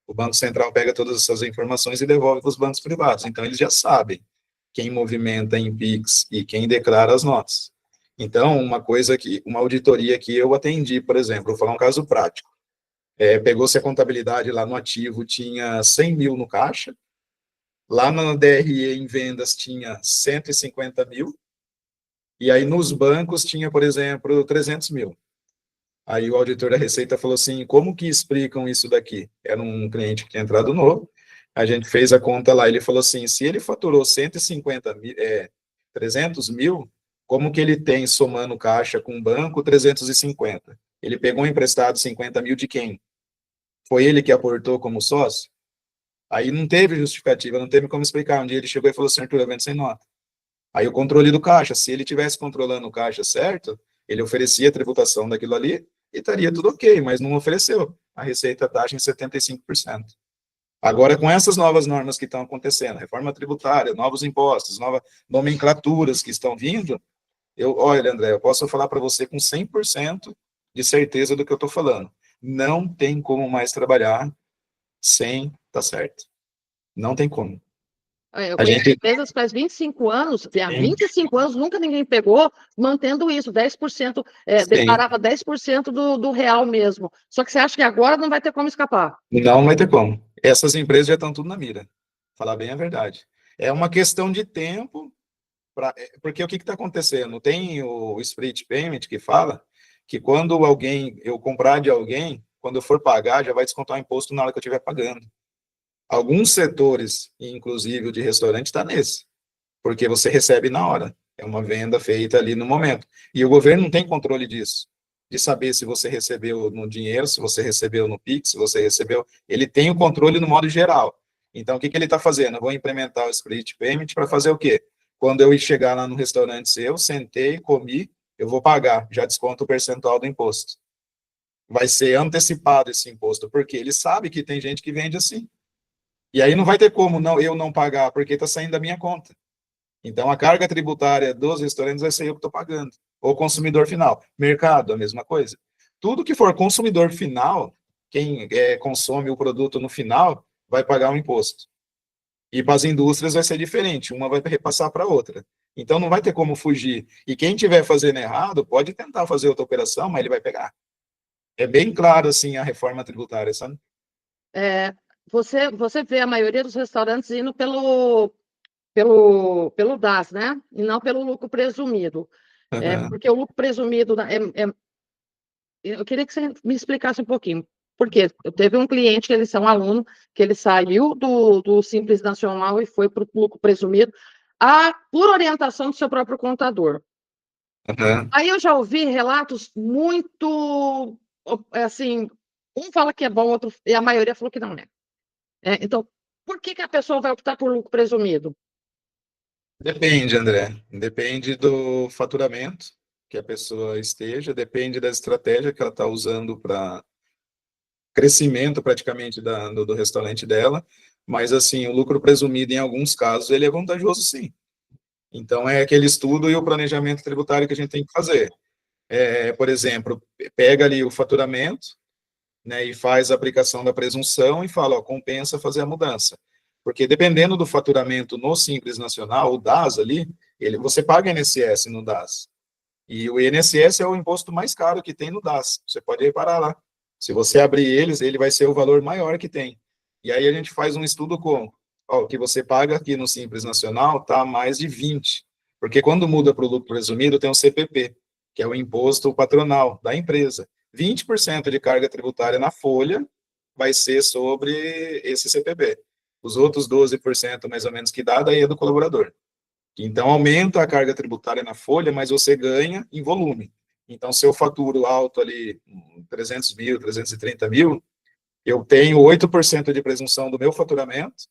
O Banco Central pega todas essas informações e devolve para os bancos privados. Então, eles já sabem quem movimenta em PIX e quem declara as notas. Então, uma auditoria que eu atendi, por exemplo, vou falar um caso prático. Pegou-se a contabilidade lá no ativo, tinha 100 mil no caixa, lá na DRE em vendas tinha 150 mil, e aí nos bancos tinha, por exemplo, 300 mil. Aí o auditor da Receita falou assim, como que explicam isso daqui? Era um cliente que tinha entrado novo, a gente fez a conta lá, ele falou assim, se ele faturou 150 mil, 300 mil, como que ele tem, somando caixa com o banco, 350? Ele pegou emprestado 50 mil de quem? Foi ele que aportou como sócio? Aí não teve justificativa, não teve como explicar. Um dia ele chegou e falou assim, Arthur, eu vendo sem nota. Aí o controle do caixa, se ele tivesse controlando o caixa certo, ele oferecia a tributação daquilo ali e estaria tudo ok, mas não ofereceu. A Receita taxa em 75%. Agora, com essas novas normas que estão acontecendo, reforma tributária, novos impostos, novas nomenclaturas que estão vindo, olha, André, eu posso falar para você com 100% de certeza do que eu estou falando. Não tem como mais trabalhar sem estar certo. Não tem como. Eu A conheço gente empresas que faz 25 anos, há tem, 25 anos nunca ninguém pegou, mantendo isso, 10%, tem. declarava 10% do real mesmo. Só que você acha que agora não vai ter como escapar? Não vai ter como. Essas empresas já estão tudo na mira. Falar bem a verdade. É uma questão de tempo, porque o que está acontecendo? Tem o split payment que fala que quando eu comprar de alguém, quando eu for pagar, já vai descontar o imposto na hora que eu estiver pagando. Alguns setores, inclusive o de restaurante, está nesse, porque você recebe na hora. É uma venda feita ali no momento. E o governo não tem controle disso, de saber se você recebeu no dinheiro, se você recebeu no Pix, se você recebeu. Ele tem o controle no modo geral. Então, o que ele está fazendo? Eu vou implementar o split payment para fazer o quê? Quando eu chegar lá no restaurante seu, sentei, comi, eu vou pagar, já desconto o percentual do imposto. Vai ser antecipado esse imposto, porque ele sabe que tem gente que vende assim. E aí não vai ter como eu não pagar, porque está saindo da minha conta. Então, a carga tributária dos restaurantes vai ser eu que estou pagando. Ou consumidor final. Mercado, a mesma coisa. Tudo que for consumidor final, quem consome o produto no final, vai pagar um imposto. E para as indústrias vai ser diferente. Uma vai repassar para a outra. Então, não vai ter como fugir. E quem estiver fazendo errado, pode tentar fazer outra operação, mas ele vai pegar. É bem claro, assim, a reforma tributária, sabe? Você vê a maioria dos restaurantes indo pelo DAS, né? E não pelo lucro presumido. Uhum. Porque o lucro presumido eu queria que você me explicasse um pouquinho. Porque eu teve um cliente, que ele é um aluno, que ele saiu do Simples Nacional e foi para o lucro presumido, por orientação do seu próprio contador. Uhum. Aí eu já ouvi relatos muito, assim, um fala que é bom, outro, e a maioria falou que não é. Então, por que a pessoa vai optar por lucro presumido? Depende, André. Depende do faturamento que a pessoa esteja, depende da estratégia que ela está usando para crescimento praticamente do restaurante dela. Mas, assim, o lucro presumido, em alguns casos, ele é vantajoso, sim. Então, é aquele estudo e o planejamento tributário que a gente tem que fazer. Por exemplo, pega ali o faturamento, né, e faz a aplicação da presunção e fala, ó, compensa fazer a mudança. Porque dependendo do faturamento no Simples Nacional, o DAS ali, você paga INSS no DAS. E o INSS é o imposto mais caro que tem no DAS. Você pode reparar lá. Se você abrir eles, ele vai ser o valor maior que tem. E aí a gente faz um estudo como, ó, o que você paga aqui no Simples Nacional está mais de 20, porque quando muda para o lucro presumido tem o CPP, que é o imposto patronal da empresa. 20% de carga tributária na folha vai ser sobre esse CPP. Os outros 12%, mais ou menos, que dá, daí é do colaborador. Então, aumenta a carga tributária na folha, mas você ganha em volume. Então, se eu faturo alto ali 300 mil, 330 mil, eu tenho 8% de presunção do meu faturamento,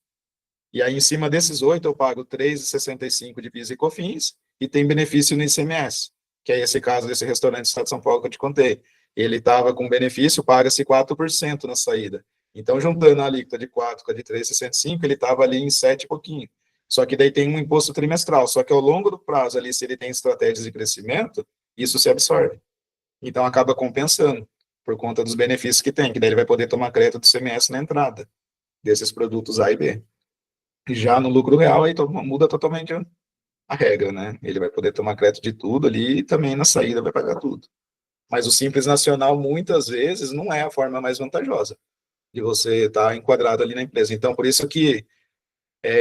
e aí em cima desses 8 eu pago 3,65 de PIS e COFINS, e tem benefício no ICMS, que é esse caso desse restaurante do Estado de São Paulo que eu te contei. Ele estava com benefício, paga-se 4% na saída. Então, juntando a alíquota de 4 com a de 3,65, ele estava ali em 7 e pouquinho. Só que daí tem um imposto trimestral. Só que ao longo do prazo ali, se ele tem estratégias de crescimento, isso se absorve. Então, acaba compensando por conta dos benefícios que tem, que daí ele vai poder tomar crédito do CMS na entrada desses produtos A e B. Já no lucro real, aí muda totalmente a regra, né? Ele vai poder tomar crédito de tudo ali e também na saída vai pagar tudo. Mas o Simples Nacional, muitas vezes, não é a forma mais vantajosa de você estar enquadrado ali na empresa. Então, por isso que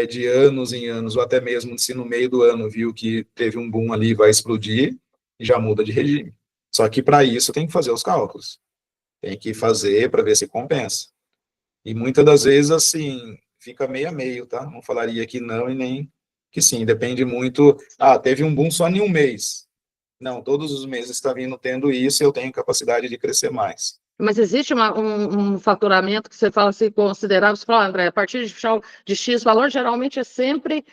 de anos em anos, ou até mesmo se no meio do ano viu que teve um boom ali, vai explodir, e já muda de regime. Só que para isso tem que fazer os cálculos. Tem que fazer para ver se compensa. E muitas das vezes, assim, fica meio a meio, tá? Não falaria que não e nem que sim. Depende muito. Ah, teve um boom só em um mês. Não, todos os meses está vindo tendo isso e eu tenho capacidade de crescer mais. Mas existe um faturamento que você fala assim, considerável, você fala, André, a partir de X valor, geralmente é sempre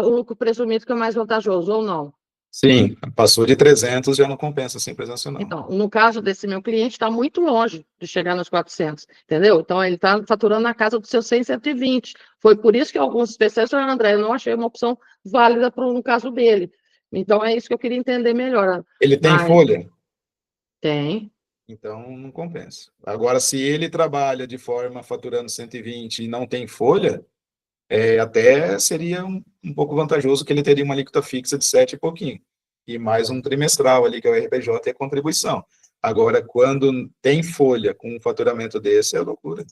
o lucro presumido que é mais vantajoso, ou não? Sim, passou de 300 já não compensa Simples Nacional. Então, no caso desse meu cliente, está muito longe de chegar nos 400, entendeu? Então, ele está faturando na casa dos seus 100, 120. Foi por isso que alguns especialistas falaram, André, eu não achei uma opção válida no caso dele. Então, é isso que eu queria entender melhor. Ele tem Mas, folha? tem. Então não compensa. Agora, se ele trabalha de forma faturando 120 e não tem folha, até seria um pouco vantajoso que ele teria uma alíquota fixa de 7 e pouquinho. E mais um trimestral ali, que é o RPJ e a contribuição. Agora, quando tem folha com um faturamento desse, é loucura.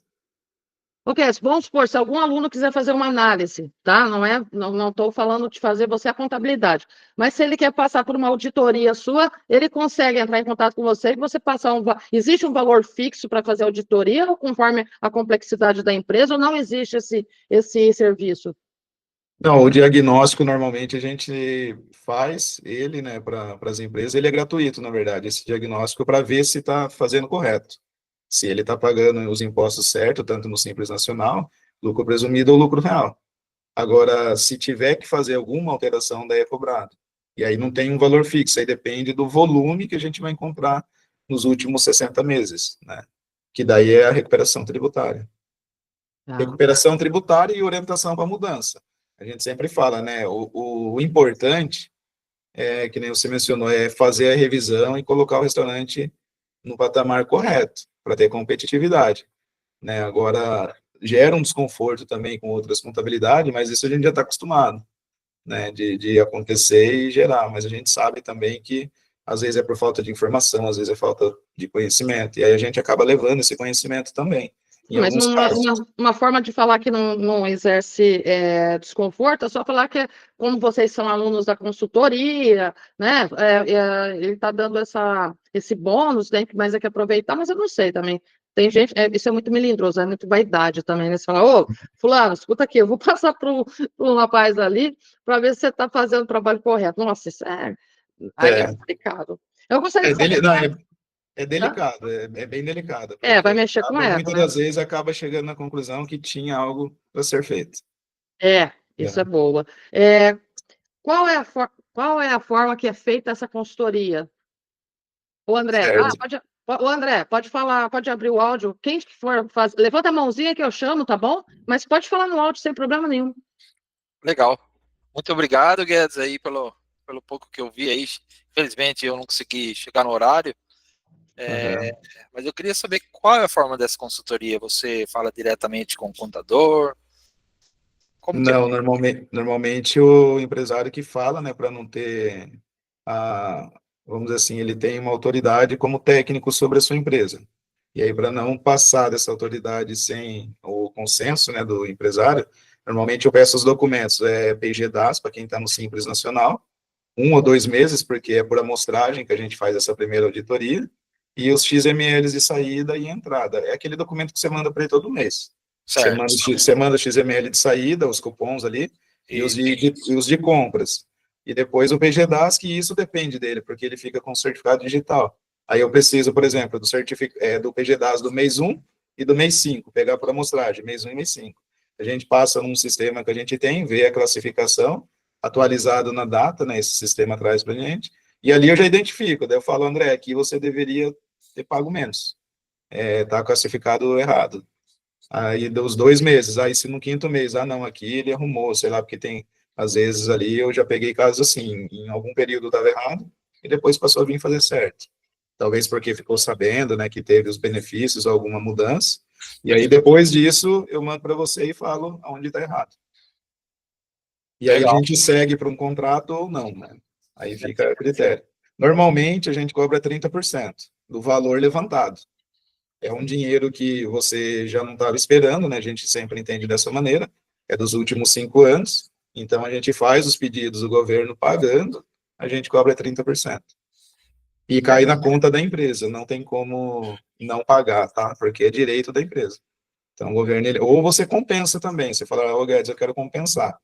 Ok, vamos supor, se algum aluno quiser fazer uma análise, tá? Não estou falando de fazer você a contabilidade, mas se ele quer passar por uma auditoria sua, ele consegue entrar em contato com você e você passar existe um valor fixo para fazer auditoria, ou conforme a complexidade da empresa, ou não existe esse serviço? Não, o diagnóstico normalmente a gente faz ele, né, para as empresas, ele é gratuito, na verdade, esse diagnóstico para ver se está fazendo correto. Se ele está pagando os impostos certo, tanto no Simples Nacional, lucro presumido ou lucro real. Agora, se tiver que fazer alguma alteração, daí é cobrado. E aí não tem um valor fixo, aí depende do volume que a gente vai encontrar nos últimos 60 meses, né? Que daí é a recuperação tributária. Tá. Recuperação tributária e orientação para mudança. A gente sempre fala, né? O importante que nem você mencionou, é fazer a revisão e colocar o restaurante no patamar correto, para ter competitividade, né? Agora, gera um desconforto também com outras contabilidades, mas isso a gente já está acostumado, né? De acontecer e gerar, mas a gente sabe também que às vezes é por falta de informação, às vezes é falta de conhecimento, e aí a gente acaba levando esse conhecimento também, em Mas alguns casos. uma forma de falar que não exerce desconforto é só falar que, como vocês são alunos da consultoria, né, ele está dando esse bônus, tem que mais é que aproveitar, mas eu não sei também. Tem gente, isso é muito melindroso, é muito vaidade também, né? Você fala, ô, fulano, escuta aqui, eu vou passar para um rapaz ali para ver se você está fazendo o trabalho correto. Nossa, aí é É, complicado. Eu gostaria de saber, não, né? é delicado, é bem delicado, Vai porque mexer com ela, muitas né? das vezes acaba chegando na conclusão que tinha algo para ser feito. Isso é Né? boa. Qual é a forma que é feita essa consultoria? O André, Certo. o André, pode falar, pode abrir o áudio. Quem for fazer, levanta a mãozinha que eu chamo, tá bom? Mas pode falar no áudio sem problema nenhum. Legal. Muito obrigado, Guedes, aí pelo pouco que eu vi aí. Infelizmente eu não consegui chegar no horário, Uhum. mas eu queria saber qual é a forma dessa consultoria. Você fala diretamente com o contador? Como que é? Não, normalmente o empresário que fala, né, para não ter vamos dizer assim, ele tem uma autoridade como técnico sobre a sua empresa. E aí, para não passar dessa autoridade sem o consenso, né, do empresário, normalmente eu peço os documentos, PG-DAS, para quem está no Simples Nacional, 1 ou 2 meses, porque é por amostragem que a gente faz essa primeira auditoria, e os XMLs de saída e entrada. É aquele documento que você manda para ele todo mês. Certo. Você manda o XML de saída, os cupons ali, e os de compras. E depois o PGDAS, que isso depende dele, porque ele fica com certificado digital. Aí eu preciso, por exemplo, do PGDAS do mês 1 e do mês 5, pegar por amostragem, mês 1 e mês 5. A gente passa num sistema que a gente tem, vê a classificação, atualizado na data, né, esse sistema traz para a gente, e ali eu já identifico, daí eu falo, André, aqui você deveria ter pago menos, tá classificado errado. Aí dos 2 meses, aí se no 5º mês, não, aqui ele arrumou, sei lá, porque tem, às vezes ali eu já peguei casos assim, em algum período estava errado, e depois passou a vir fazer certo. Talvez porque ficou sabendo, né, que teve os benefícios, alguma mudança, e aí depois disso eu mando para você e falo onde está errado. E aí a gente segue para um contrato ou não, né? Aí fica a critério. Normalmente a gente cobra 30% do valor levantado. É um dinheiro que você já não estava esperando, né? A gente sempre entende dessa maneira, é dos últimos 5 anos, então a gente faz os pedidos do governo pagando, a gente cobra 30%. E cai na conta da empresa, não tem como não pagar, tá? Porque é direito da empresa. Então o governo, ou você compensa também, você fala, ô Guedes, eu quero compensar.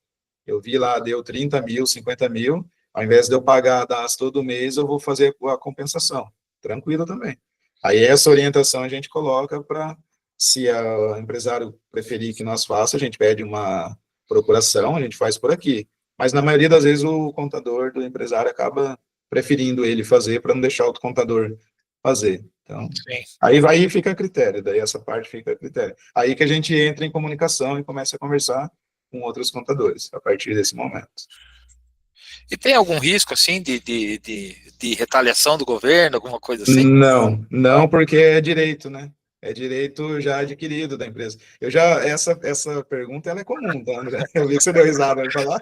Eu vi lá, deu 30 mil, 50 mil, ao invés de eu pagar a DAS todo mês, eu vou fazer a compensação. Tranquilo também. Aí essa orientação a gente coloca para, se o empresário preferir que nós faça, a gente pede uma procuração, a gente faz por aqui. Mas na maioria das vezes o contador do empresário acaba preferindo ele fazer para não deixar o contador fazer. Então, aí vai e fica a critério, daí essa parte fica a critério. Aí que a gente entra em comunicação e começa a conversar com outros contadores, a partir desse momento. E tem algum risco, assim, de retaliação do governo, alguma coisa assim? Não, porque é direito, né? É direito já adquirido da empresa. Essa pergunta, ela é comum, tá, André? Eu vi que você deu risada de falar.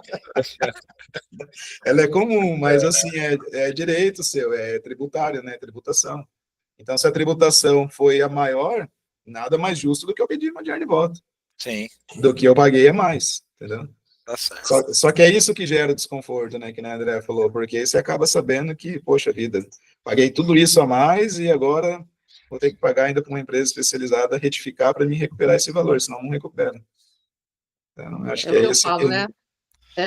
Ela é comum, mas, assim, é direito seu, é tributário, né? Tributação. Então, se a tributação foi a maior, nada mais justo do que eu pedir uma diária de volta. Sim. Do que eu paguei é mais, entendeu? Tá certo. Só que é isso que gera desconforto, né, que a André falou, porque aí você acaba sabendo que, poxa vida, paguei tudo isso a mais e agora vou ter que pagar ainda para uma empresa especializada retificar para me recuperar esse valor, senão não recupera. Então, acho que o que é eu esse falo, né?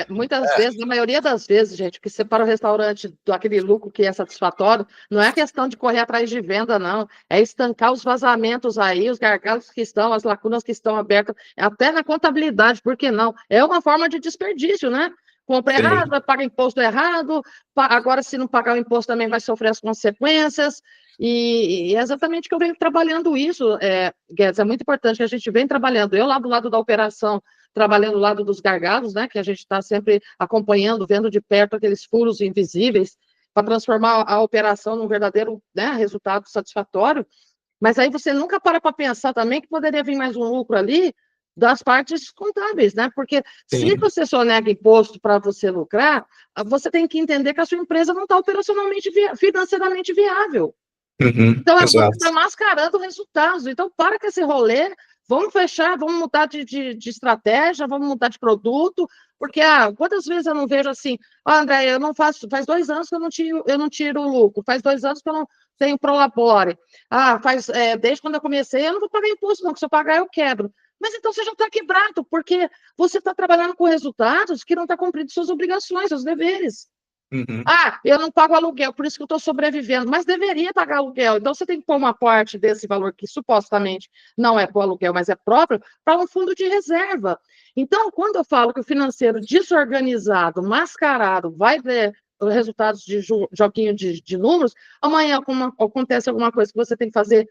Muitas vezes, na maioria das vezes, gente, o que separa o restaurante daquele lucro que é satisfatório, não é questão de correr atrás de venda, não. É estancar os vazamentos aí, os gargalos que estão, as lacunas que estão abertas, até na contabilidade, por que não? É uma forma de desperdício, né? Compra errado, paga imposto errado, agora, se não pagar o imposto, também vai sofrer as consequências. E é exatamente que eu venho trabalhando isso, Guedes, é muito importante que a gente vem trabalhando. Eu, lá do lado da operação, trabalhando do lado dos gargalos, né, que a gente está sempre acompanhando, vendo de perto aqueles furos invisíveis, para transformar a operação num verdadeiro, né, resultado satisfatório. Mas aí você nunca para pensar também que poderia vir mais um lucro ali das partes contábeis, né? Porque se você só nega imposto para você lucrar, você tem que entender que a sua empresa não está operacionalmente, financeiramente viável. Então, você está mascarando resultados. Então, para com esse rolê, vamos fechar, vamos mudar de estratégia, vamos mudar de produto, porque quantas vezes eu não vejo assim, André, eu não faço, faz 2 anos que eu não tiro o lucro, faz 2 anos que eu não tenho Prolabore, desde quando eu comecei, eu não vou pagar imposto, não, que se eu pagar, eu quebro. Mas então você já está quebrado, porque você está trabalhando com resultados que não está cumprindo suas obrigações, seus deveres. Eu não pago aluguel, por isso que eu estou sobrevivendo, mas deveria pagar aluguel. Então, você tem que pôr uma parte desse valor que supostamente não é para o aluguel, mas é próprio, para um fundo de reserva. Então, quando eu falo que o financeiro desorganizado, mascarado, vai ter resultados de joguinho de números, amanhã acontece alguma coisa que você tem que fazer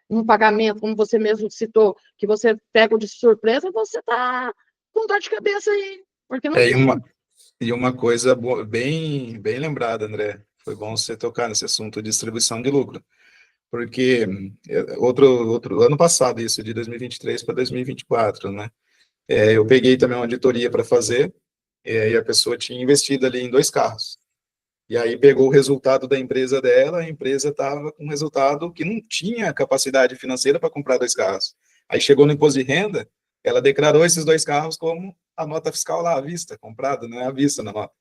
um pagamento, como você mesmo citou, que você pega de surpresa, você está com dor de cabeça aí, porque não E uma coisa bem lembrada, André, foi bom você tocar nesse assunto de distribuição de lucro, porque outro ano passado, isso de 2023 para 2024, né? Eu peguei também uma auditoria para fazer, e a pessoa tinha investido ali em 2 carros. E aí pegou o resultado da empresa dela, a empresa estava com um resultado que não tinha capacidade financeira para comprar 2 carros. Aí chegou no imposto de renda, ela declarou esses 2 carros como a nota fiscal lá à vista, comprado, né, à vista na nota.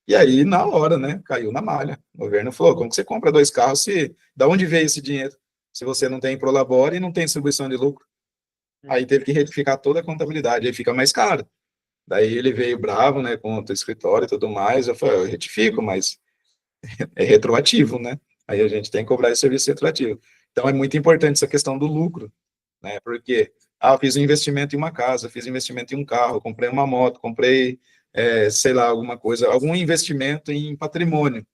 E aí, na hora, né, caiu na malha. O governo falou, como que você compra 2 carros se... Da onde veio esse dinheiro? Se você não tem prolabore e não tem distribuição de lucro. Aí teve que retificar toda a contabilidade, aí fica mais caro. Daí ele veio bravo, né, contra o escritório e tudo mais. Eu falei, eu retifico, mas é retroativo, né? Aí a gente tem que cobrar esse serviço retroativo. Então é muito importante essa questão do lucro, né? Porque, eu fiz um investimento em uma casa, fiz investimento em um carro, comprei uma moto, comprei, sei lá, alguma coisa, algum investimento em patrimônio.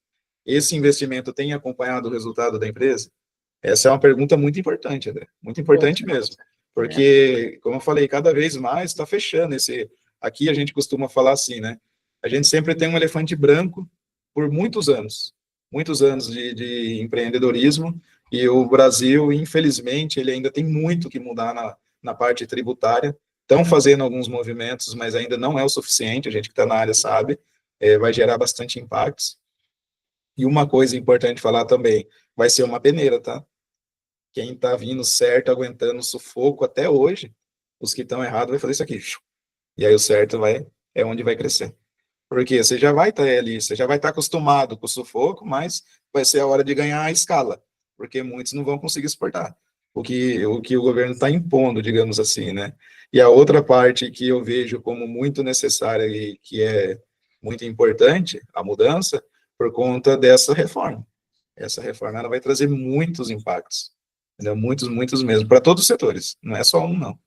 Esse investimento tem acompanhado o resultado da empresa? Essa é uma pergunta muito importante, André, muito importante mesmo. Porque, como eu falei, cada vez mais está fechando esse... Aqui a gente costuma falar assim, né? A gente sempre tem um elefante branco por muitos anos de empreendedorismo, e o Brasil, infelizmente, ele ainda tem muito que mudar na parte tributária. Estão fazendo alguns movimentos, mas ainda não é o suficiente, a gente que está na área sabe, vai gerar bastante impactos. E uma coisa importante falar também, vai ser uma peneira, tá? Quem está vindo certo, aguentando sufoco até hoje, os que estão errados vai fazer isso aqui. E aí o certo é onde vai crescer. Porque você já vai estar ali, você já vai estar acostumado com o sufoco, mas vai ser a hora de ganhar a escala, porque muitos não vão conseguir suportar o que o governo está impondo, digamos assim, né? E a outra parte que eu vejo como muito necessária e que é muito importante, a mudança, por conta dessa reforma. Essa reforma ela vai trazer muitos impactos, entendeu? Muitos, muitos mesmo, para todos os setores, não é só um, não,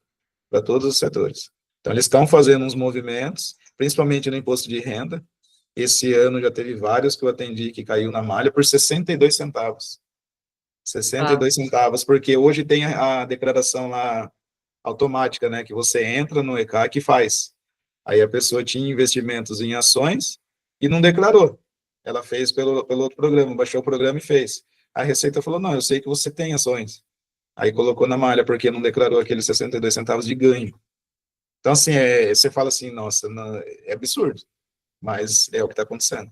para todos os setores. Então, eles estão fazendo uns movimentos, principalmente no imposto de renda. Esse ano já teve vários que eu atendi que caiu na malha por 62 centavos. 62 centavos, porque hoje tem a declaração lá automática, né, que você entra no ECAC e faz. Aí a pessoa tinha investimentos em ações e não declarou. Ela fez pelo outro programa, baixou o programa e fez. A Receita falou, não, eu sei que você tem ações. Aí colocou na malha, porque não declarou aqueles 62 centavos de ganho. Então, assim, você fala assim, nossa, não, é absurdo, mas é o que está acontecendo,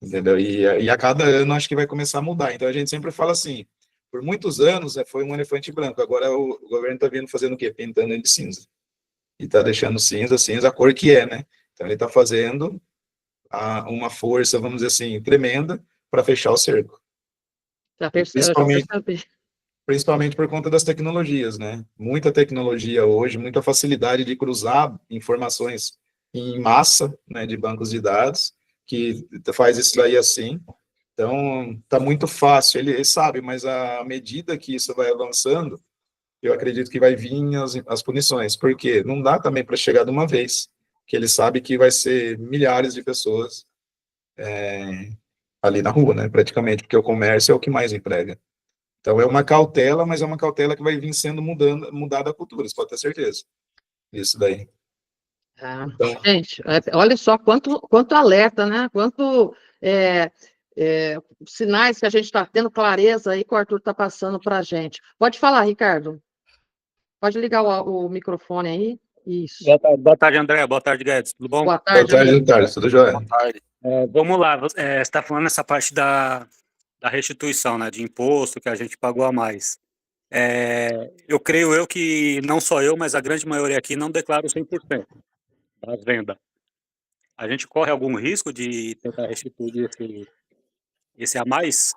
entendeu? E a cada ano acho que vai começar a mudar. Então, a gente sempre fala assim, por muitos anos foi um elefante branco, agora o governo está vindo fazendo o quê? Pintando ele de cinza. E está deixando cinza a cor que é, né? Então, ele está fazendo uma força, vamos dizer assim, tremenda para fechar o cerco. Já percebi. Principalmente por conta das tecnologias, né? Muita tecnologia hoje, muita facilidade de cruzar informações em massa, né, de bancos de dados, que faz isso aí assim. Então, tá muito fácil, ele sabe, mas à medida que isso vai avançando, eu acredito que vai vir as punições, porque não dá também para chegar de uma vez, que ele sabe que vai ser milhares de pessoas ali na rua, né, praticamente, porque o comércio é o que mais emprega. Então, é uma cautela, mas é uma cautela que vai vir sendo mudada a cultura, você pode ter certeza. Isso daí. Então, Gente, olha só quanto alerta, né? Quanto sinais que a gente está tendo clareza aí que o Arthur está passando para a gente. Pode falar, Ricardo. Pode ligar o microfone aí. Isso. Boa tarde, André. Boa tarde, Guedes. Tudo bom? Boa tarde, tudo jóia? Boa tarde. Vamos lá. Você está falando essa parte da restituição, né, de imposto que a gente pagou a mais. Eu creio que não só eu, mas a grande maioria aqui não declara o 100% da venda. A gente corre algum risco de tentar restituir esse a mais?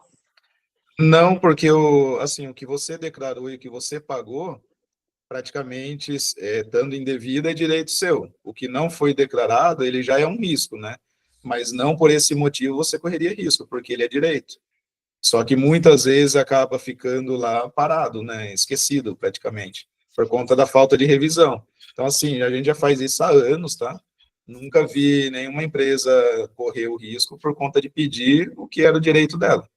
Não, porque assim, o que você declarou e o que você pagou, praticamente, estando indevida, é direito seu. O que não foi declarado, ele já é um risco, né? Mas não por esse motivo você correria risco, porque ele é direito. Só que muitas vezes acaba ficando lá parado, né? Esquecido, praticamente, por conta da falta de revisão. Então, assim, a gente já faz isso há anos, tá? Nunca vi nenhuma empresa correr o risco por conta de pedir o que era o direito dela.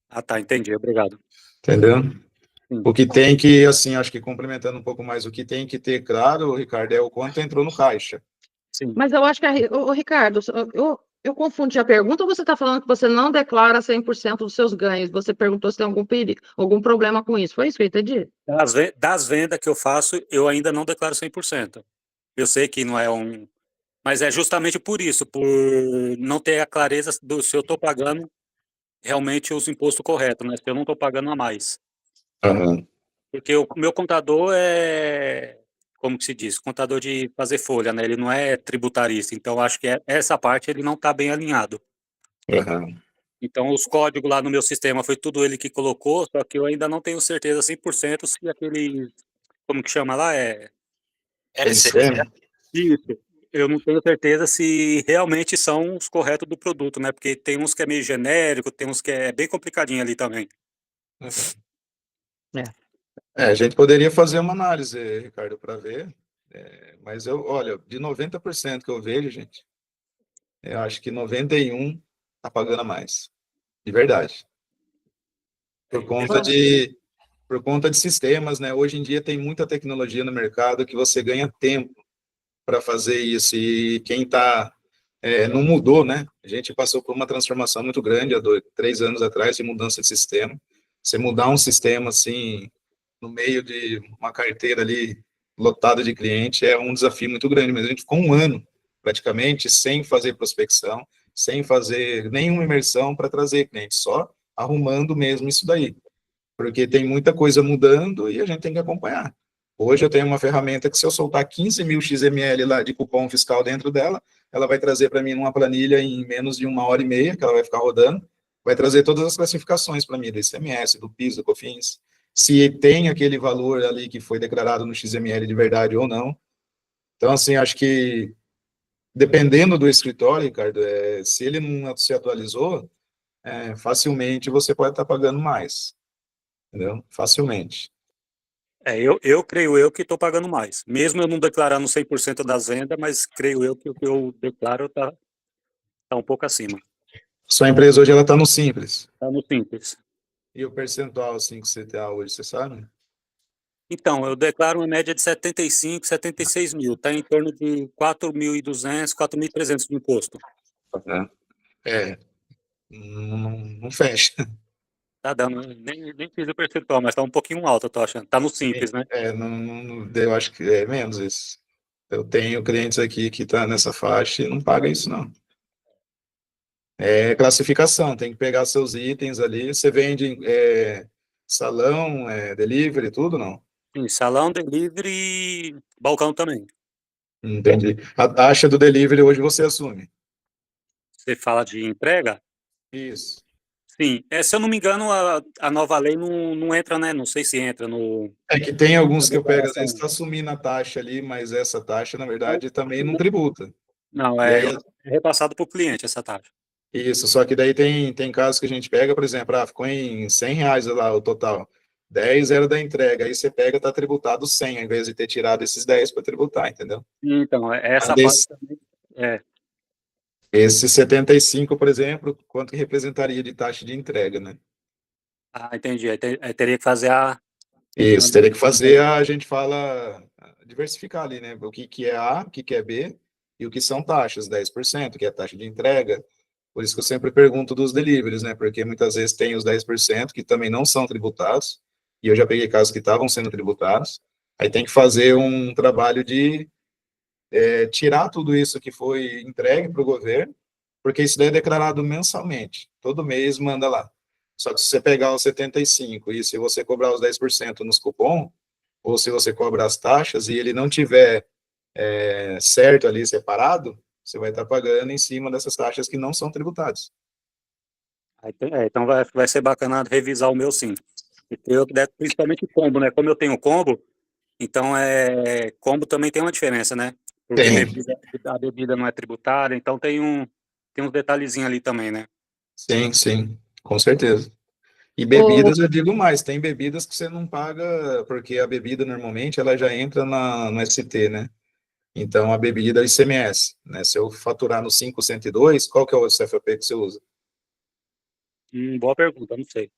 Ah, tá, entendi. Obrigado. Entendeu? Sim. O que tem que, assim, acho que complementando um pouco mais, o que tem que ter claro, Ricardo, é o quanto entrou no caixa. Sim. Mas eu acho que, Ricardo, eu confundi a pergunta, ou você está falando que você não declara 100% dos seus ganhos? Você perguntou se tem algum perigo, algum problema com isso. Foi isso que eu entendi? Das vendas que eu faço, eu ainda não declaro 100%. Eu sei que não é Mas é justamente por isso, por não ter a clareza do se eu estou pagando realmente os impostos corretos, né? Se eu não estou pagando a mais. Aham, Porque o meu contador é, como que se diz, contador de fazer folha, né? Ele não é tributarista, então acho que essa parte ele não está bem alinhado. aham. Então os códigos lá no meu sistema foi tudo ele que colocou, só que eu ainda não tenho certeza 100% se aquele, como que chama lá, MC. NCM? isso. Eu não tenho certeza se realmente são os corretos do produto, né? Porque tem uns que é meio genérico, tem uns que é bem complicadinho ali também. É. A gente poderia fazer uma análise, Ricardo, para ver, mas olha, de 90% que eu vejo, gente, eu acho que 91 tá pagando a mais, de verdade. Por conta Bom, de, por conta de sistemas, né? Hoje em dia tem muita tecnologia no mercado que você ganha tempo para fazer isso, e quem está não mudou, né? A gente passou por uma transformação muito grande há 3 anos atrás de mudança de sistema. Você mudar um sistema assim no meio de uma carteira ali lotada de cliente é um desafio muito grande, mas a gente ficou um ano praticamente sem fazer prospecção, sem fazer nenhuma imersão para trazer cliente, só arrumando mesmo isso daí, porque tem muita coisa mudando e a gente tem que acompanhar. Hoje eu tenho uma ferramenta que se eu soltar 15 mil XML lá de cupom fiscal dentro dela, ela vai trazer para mim numa planilha em menos de 1 hora e meia, que ela vai ficar rodando, vai trazer todas as classificações para mim, do ICMS, do PIS, do COFINS, se tem aquele valor ali que foi declarado no XML de verdade ou não. Então, assim, acho que dependendo do escritório, Ricardo, se ele não se atualizou, facilmente você pode estar pagando mais, entendeu? Facilmente. Eu creio eu que estou pagando mais. Mesmo eu não declarando 100% das vendas, mas creio eu que o que eu declaro tá um pouco acima. Sua empresa hoje ela está no Simples. Está no simples. E o percentual assim que você tem hoje, você sabe? Então, eu declaro uma média de 75, 76 mil. Está em torno de 4.200, 4.300 de imposto. É, não fecha. Tá dando, nem fiz o percentual, mas está um pouquinho alto, eu tô achando. Está no simples, né? Eu acho que é menos isso. Eu tenho clientes aqui que estão nessa faixa e não paga isso, não. É classificação, tem que pegar seus itens ali. Você vende salão, delivery, tudo, não? Sim, salão, delivery, balcão também. Entendi. A taxa do delivery hoje você assume. Você fala de entrega? Isso. Sim. Se eu não me engano, a nova lei não entra, né? Não sei se entra É que tem na alguns que eu pego, às vezes declaração. está assumindo a taxa ali, mas essa taxa, na verdade, também não tributa. Não, E aí, é repassado para o cliente essa taxa. isso, só que daí tem casos que a gente pega, por exemplo, ficou em R$ 100 lá o total. 10 era da entrega, aí você pega, tá tributado 100, ao invés de ter tirado esses 10 para tributar, entendeu? Então, Ah, essa parte também. Esse 75, por exemplo, quanto que representaria de taxa de entrega, né? Entendi. Aí teria que fazer a. Isso, teria que fazer, a gente fala, diversificar ali, né? O que que é A, o que que é B, e o que são taxas, 10%, que é a taxa de entrega. Por isso que eu sempre pergunto dos deliveries, né? Porque muitas vezes tem os 10% que também não são tributados, e eu já peguei casos que estavam sendo tributados. Aí tem que fazer um trabalho de tirar tudo isso que foi entregue para o governo, porque isso daí é declarado mensalmente. Todo mês manda lá. Só que se você pegar os 75 e se você cobrar os 10% nos cupom, ou se você cobra as taxas e ele não tiver certo ali, separado, você vai estar pagando em cima dessas taxas que não são tributadas. Então vai ser bacana revisar o meu sim. Principalmente combo, né? Como eu tenho combo, então combo também tem uma diferença, né? Porque Tem, a bebida não é tributária, então tem uns detalhezinhos ali também, né? sim, com certeza. E ô, bebidas, eu digo mais, tem bebidas que você não paga, porque a bebida normalmente ela já entra no ST, né? Então a bebida é ICMS, né? Se eu faturar no 502, qual que é o CFOP que você usa? Boa pergunta, não sei.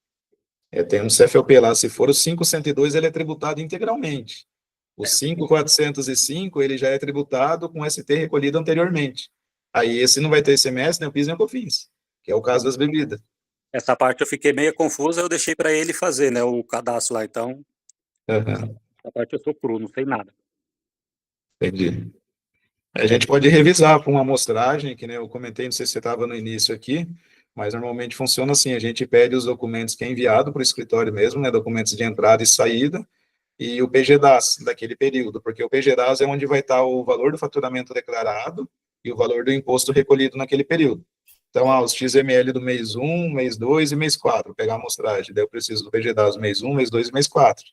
Tem um CFOP lá, se for o 502, ele é tributado integralmente. O É, 5.405, ele já é tributado com ST recolhido anteriormente. Aí esse não vai ter ICMS, nem o PIS, nem o COFINS, que é o caso das bebidas. essa parte eu fiquei meio confusa, eu deixei para ele fazer, né? O cadastro lá, então essa, Uhum, essa parte eu sou cru, não sei nada. entendi. A gente pode revisar para uma amostragem, que nem eu comentei, não sei se você estava no início aqui, mas normalmente funciona assim, a gente pede os documentos que é enviado para o escritório mesmo, né, documentos de entrada e saída, e o PGDAS daquele período, porque o PGDAS é onde vai estar o valor do faturamento declarado e o valor do imposto recolhido naquele período. Então, os XML do mês 1, mês 2 e mês 4, vou pegar a amostragem, daí eu preciso do PGDAS mês 1, mês 2 e mês 4.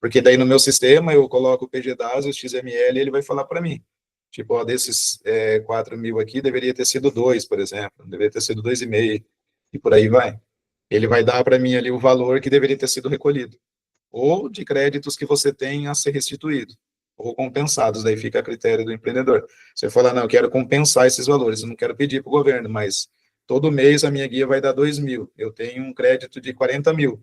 Porque daí no meu sistema eu coloco o PGDAS e o XML e ele vai falar para mim. Tipo, ó, desses 4 mil aqui, deveria ter sido 2, por exemplo, deveria ter sido 2,5, e por aí vai. Ele vai dar para mim ali o valor que deveria ter sido recolhido. Ou de créditos que você tem a ser restituído, ou compensados, daí fica a critério do empreendedor. Você fala, não, eu quero compensar esses valores, eu não quero pedir para o governo, mas todo mês a minha guia vai dar 2 mil, eu tenho um crédito de 40 mil,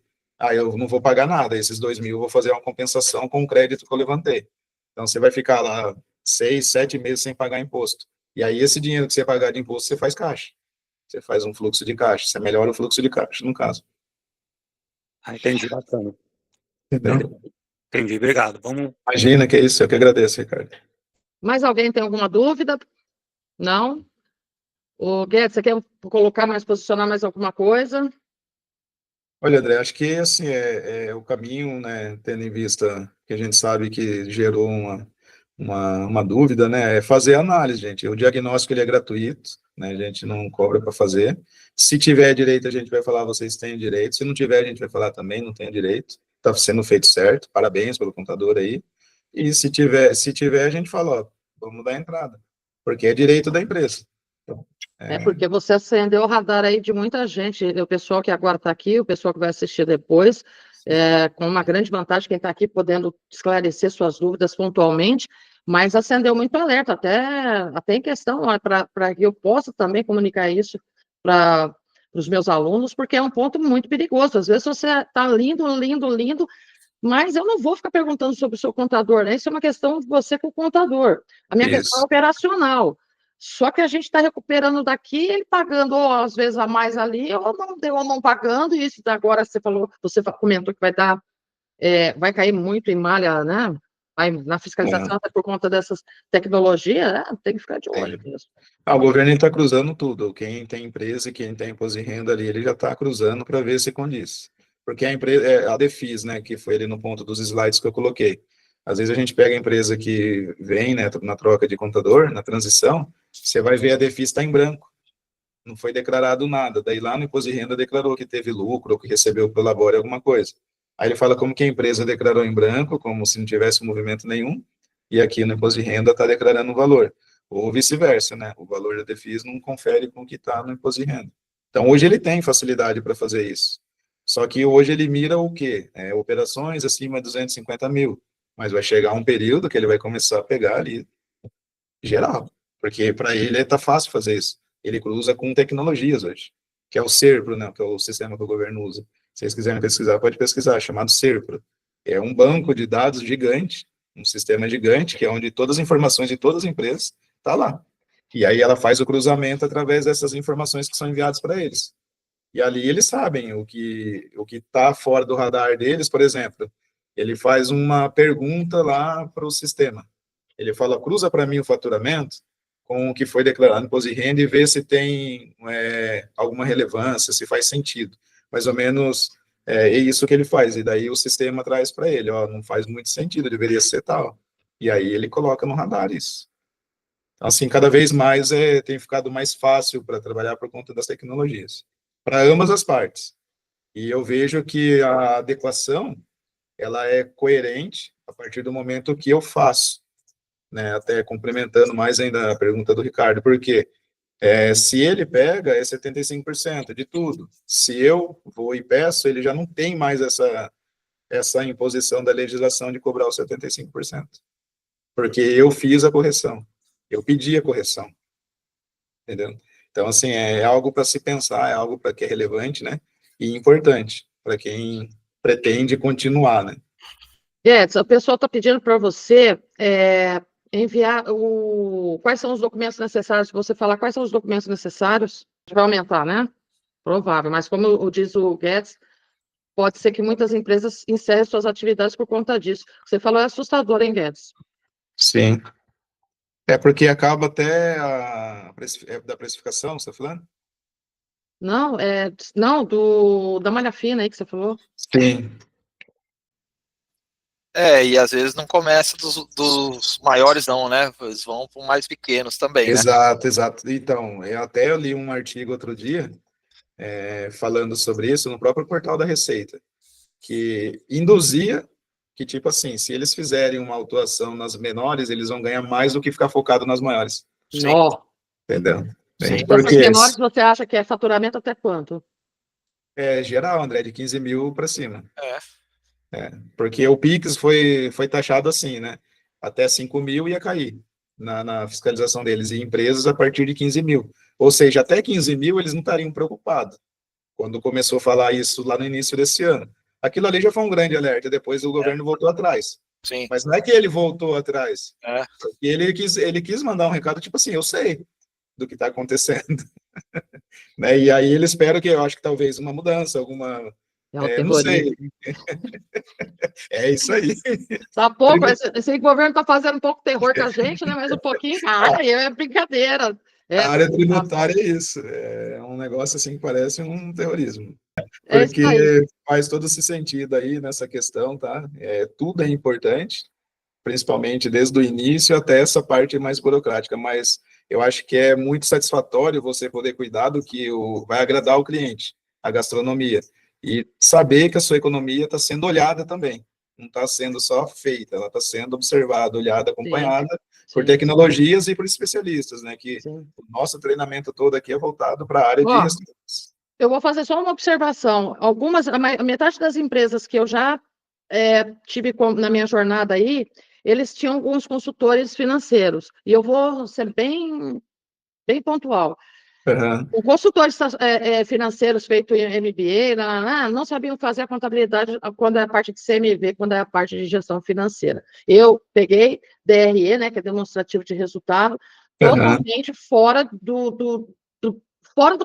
eu não vou pagar nada, esses 2 mil eu vou fazer uma compensação com o crédito que eu levantei. Então, você vai ficar lá 6, 7 meses sem pagar imposto. E aí, esse dinheiro que você pagar de imposto, você faz caixa. Você faz um fluxo de caixa, você melhora o fluxo de caixa, no caso. Entendi, bacana. Entendeu? Entendi, obrigado. Vamos. Imagina que é isso, eu que agradeço, Ricardo. Mais alguém tem alguma dúvida? Não? O Guedes, você quer colocar mais, posicionar mais alguma coisa? Olha, André, acho que assim é o caminho, né, tendo em vista que a gente sabe que gerou uma dúvida, né, é fazer a análise, gente. O diagnóstico ele é gratuito, né, a gente não cobra para fazer. Se tiver direito, a gente vai falar, vocês têm direito. Se não tiver, a gente vai falar também, não tem direito. Está sendo feito certo, parabéns pelo contador aí. E se tiver, a gente fala, ó, vamos dar entrada, porque é direito da empresa. Então, Porque você acendeu o radar aí de muita gente, o pessoal que agora está aqui, o pessoal que vai assistir depois, com uma grande vantagem, quem está aqui podendo esclarecer suas dúvidas pontualmente, mas acendeu muito alerta, até em questão, para que eu possa também comunicar isso para os meus alunos, porque é um ponto muito perigoso. Às vezes você está lindo, lindo, lindo, mas eu não vou ficar perguntando sobre o seu contador, né? Isso é uma questão de você com o contador. A minha questão é operacional. Só que a gente está recuperando daqui, ele pagando, ou às vezes, a mais ali, ou não pagando, e isso agora você comentou que vai cair muito em malha, né? Na fiscalização, até por conta dessas tecnologias, tem que ficar de olho mesmo. O governo está cruzando tudo. Quem tem empresa e quem tem imposto de renda ali, ele já está cruzando para ver se condiz. Porque a empresa, a Defis, né, que foi ali no ponto dos slides que eu coloquei. Às vezes a gente pega a empresa que vem, né, na troca de contador, na transição, você vai ver a Defis está em branco. Não foi declarado nada. Daí lá no imposto de renda declarou que teve lucro ou que recebeu pelo labore alguma coisa. Aí ele fala como que a empresa declarou em branco, como se não tivesse movimento nenhum, e aqui no imposto de renda está declarando o valor. Ou vice-versa, né? O valor da Defis não confere com o que está no imposto de renda. Então, hoje ele tem facilidade para fazer isso. Só que hoje ele mira o quê? Operações acima de 250 mil. Mas vai chegar um período que ele vai começar a pegar ali geral. Porque para ele está fácil fazer isso. Ele cruza com tecnologias hoje, que é o SERPRO, né? Que é o sistema que o governo usa. Se vocês quiserem pesquisar, pode pesquisar, chamado SERPRO. É um banco de dados gigante, um sistema gigante, que é onde todas as informações de todas as empresas tá lá. E aí ela faz o cruzamento através dessas informações que são enviadas para eles. E ali eles sabem o que está fora do radar deles, por exemplo. Ele faz uma pergunta lá para o sistema. Ele fala, cruza para mim o faturamento com o que foi declarado no imposto de renda e vê se tem alguma relevância, se faz sentido. Mais ou menos é isso que ele faz. E daí o sistema traz para ele, ó, não faz muito sentido, deveria ser tal. E aí ele coloca no radar isso. Então, assim, cada vez mais tem ficado mais fácil para trabalhar por conta das tecnologias, para ambas as partes. E eu vejo que a adequação, ela é coerente a partir do momento que eu faço, né? Até complementando mais ainda a pergunta do Ricardo, porque se ele pega, é 75% de tudo. Se eu vou e peço, ele já não tem mais essa imposição da legislação de cobrar os 75%. Porque eu fiz a correção. Eu pedi a correção. Entendeu? Então, assim, é algo para se pensar, é algo que é relevante, né? E importante para quem pretende continuar, né? Guedes, o pessoal está pedindo para você enviar quais são os documentos necessários, você falar quais são os documentos necessários, vai aumentar, né? Provável, mas como diz o Guedes, pode ser que muitas empresas encerrem suas atividades por conta disso. Você falou, é assustador, hein, Guedes? Sim. É porque acaba até da precificação, você está falando? Não, da malha fina aí que você falou. Sim. E às vezes não começa dos maiores não, né? Eles vão para mais pequenos também, né? Exato, exato. Então, eu li um artigo outro dia falando sobre isso no próprio portal da Receita, que induzia que, tipo assim, se eles fizerem uma autuação nas menores, eles vão ganhar mais do que ficar focado nas maiores. Sim, Ó, Entendeu? sim. dessas Porque menores você acha que é faturamento até quanto? é geral, André, de 15 mil para cima. É, Porque o Pix foi taxado assim, né? Até 5 mil ia cair na fiscalização deles, e empresas a partir de 15 mil. Ou seja, até 15 mil eles não estariam preocupados, quando começou a falar isso lá no início desse ano. Aquilo ali já foi um grande alerta, depois o governo voltou atrás. sim. Mas não é que ele voltou atrás, É. porque ele quis mandar um recado, tipo assim, eu sei do que está acontecendo. Né? E aí ele espera que, eu acho que talvez uma mudança, alguma... É um não sei. terrorismo. É isso aí. Tá pouco, esse governo tá fazendo um pouco terror com a gente, né? Mas um pouquinho, é brincadeira. A área tributária é isso, é um negócio assim que parece um terrorismo, É isso porque aí. faz todo esse sentido aí nessa questão, tá? Tudo é importante, principalmente desde o início até essa parte mais burocrática, mas eu acho que é muito satisfatório você poder cuidar do que vai agradar o cliente, a gastronomia, e saber que a sua economia está sendo olhada também, não está sendo só feita, ela está sendo observada, olhada, Sim, acompanhada por sim, tecnologias e por especialistas, né? Que sim. o nosso treinamento todo aqui é voltado para a área de Ó, restaurantes. eu vou fazer só uma observação. A metade das empresas que eu já tive na minha jornada aí, eles tinham alguns consultores financeiros. E eu vou ser bem, bem pontual. Uhum. Os consultores financeiros feitos em MBA, não sabiam fazer a contabilidade quando é a parte de CMV, quando é a parte de gestão financeira. Eu peguei DRE, né, que é demonstrativo de resultado, Uhum. totalmente fora do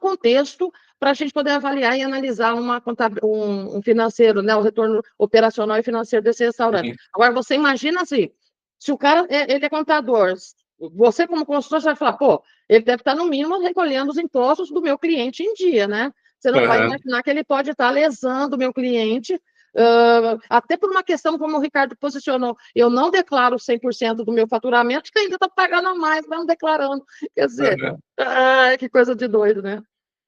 contexto para a gente poder avaliar e analisar um financeiro, né, o retorno operacional e financeiro desse restaurante. Sim. Agora, você imagina assim, se o cara ele é contador, você como consultor, você vai falar, pô, ele deve estar, no mínimo, recolhendo os impostos do meu cliente em dia, né? Você não vai Uhum. imaginar que ele pode estar lesando o meu cliente, até por uma questão, como o Ricardo posicionou, eu não declaro 100% do meu faturamento, que ainda está pagando a mais, não declarando. Quer dizer, que coisa de doido, né?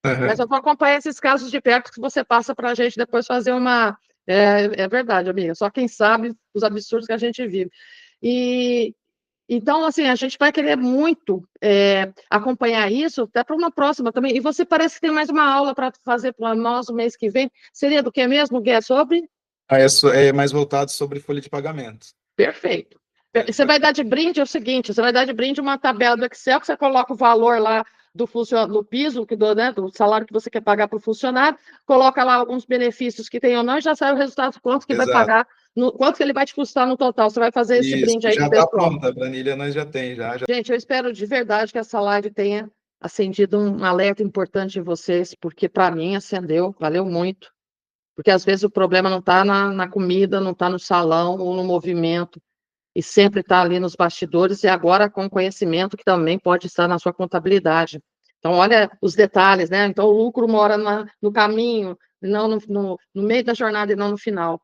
Mas eu Uhum. vou acompanhar esses casos de perto que você passa para a gente depois fazer uma... É verdade, amiga, só quem sabe os absurdos que a gente vive. Então, assim, a gente vai querer muito acompanhar isso, até para uma próxima também. E você parece que tem mais uma aula para fazer para nós no mês que vem. Seria do que mesmo, Guedes? Sobre? É mais voltado sobre folha de pagamento. Perfeito. Folha de Você vai pagamento. dar de brinde o seguinte: você vai dar de brinde uma tabela do Excel, que você coloca o valor lá do piso, do salário que você quer pagar para o funcionário, coloca lá alguns benefícios que tem ou não, e já sai o resultado, quanto que vai Exato. pagar, quanto que ele vai te custar no total. Você vai fazer esse Isso, brinde aí já pro está pessoal. pronta, a planilha nós já tem, já. Gente, eu espero de verdade que essa live tenha acendido um alerta importante em vocês, porque para mim acendeu, valeu muito. Porque às vezes o problema não está na comida, não está no salão ou no movimento, e sempre está ali nos bastidores, e agora com conhecimento que também pode estar na sua contabilidade. Então, olha os detalhes, né? Então, o lucro mora no caminho, não no meio da jornada e não no final.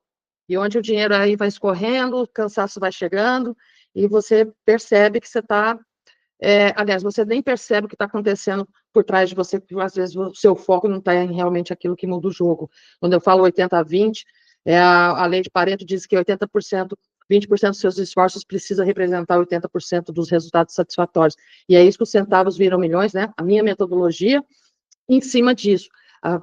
E onde o dinheiro aí vai escorrendo, o cansaço vai chegando, e você percebe que você está... aliás, você nem percebe o que está acontecendo por trás de você, porque às vezes o seu foco não está em realmente aquilo que muda o jogo. Quando eu falo 80-20, a lei de Pareto diz que 80%, 20% dos seus esforços precisa representar 80% dos resultados satisfatórios. E é isso que os centavos viram milhões, né? A minha metodologia, em cima disso.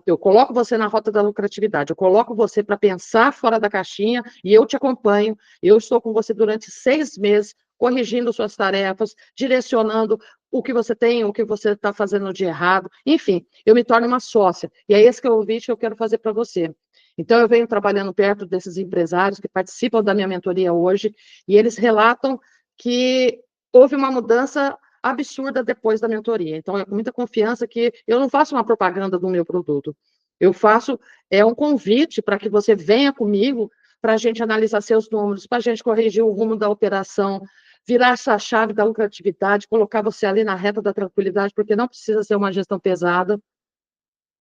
Eu coloco você na rota da lucratividade, eu coloco você para pensar fora da caixinha e eu te acompanho. Eu estou com você durante 6 meses, corrigindo suas tarefas, direcionando o que você tem, o que você está fazendo de errado. Enfim, eu me torno uma sócia. E é esse que é o convite que eu quero fazer para você. Então, eu venho trabalhando perto desses empresários que participam da minha mentoria hoje, e eles relatam que houve uma mudança absurda depois da mentoria. Então, é com muita confiança que eu não faço uma propaganda do meu produto. Eu faço um convite para que você venha comigo para a gente analisar seus números, para a gente corrigir o rumo da operação, virar essa chave da lucratividade, colocar você ali na reta da tranquilidade, porque não precisa ser uma gestão pesada.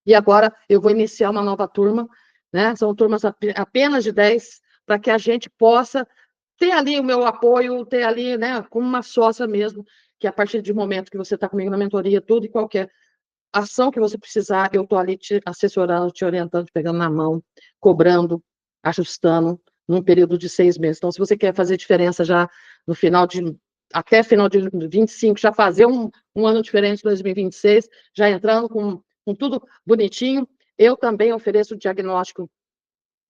E agora eu vou iniciar uma nova turma, né? São turmas apenas de 10, para que a gente possa ter ali o meu apoio, ter ali, né, como uma sócia mesmo, que a partir do momento que você está comigo na mentoria, tudo e qualquer ação que você precisar, eu estou ali te assessorando, te orientando, te pegando na mão, cobrando, ajustando, num período de 6 meses. Então, se você quer fazer diferença já no final até final de 25, já fazer um ano diferente, 2026, já entrando com tudo bonitinho, eu também ofereço diagnóstico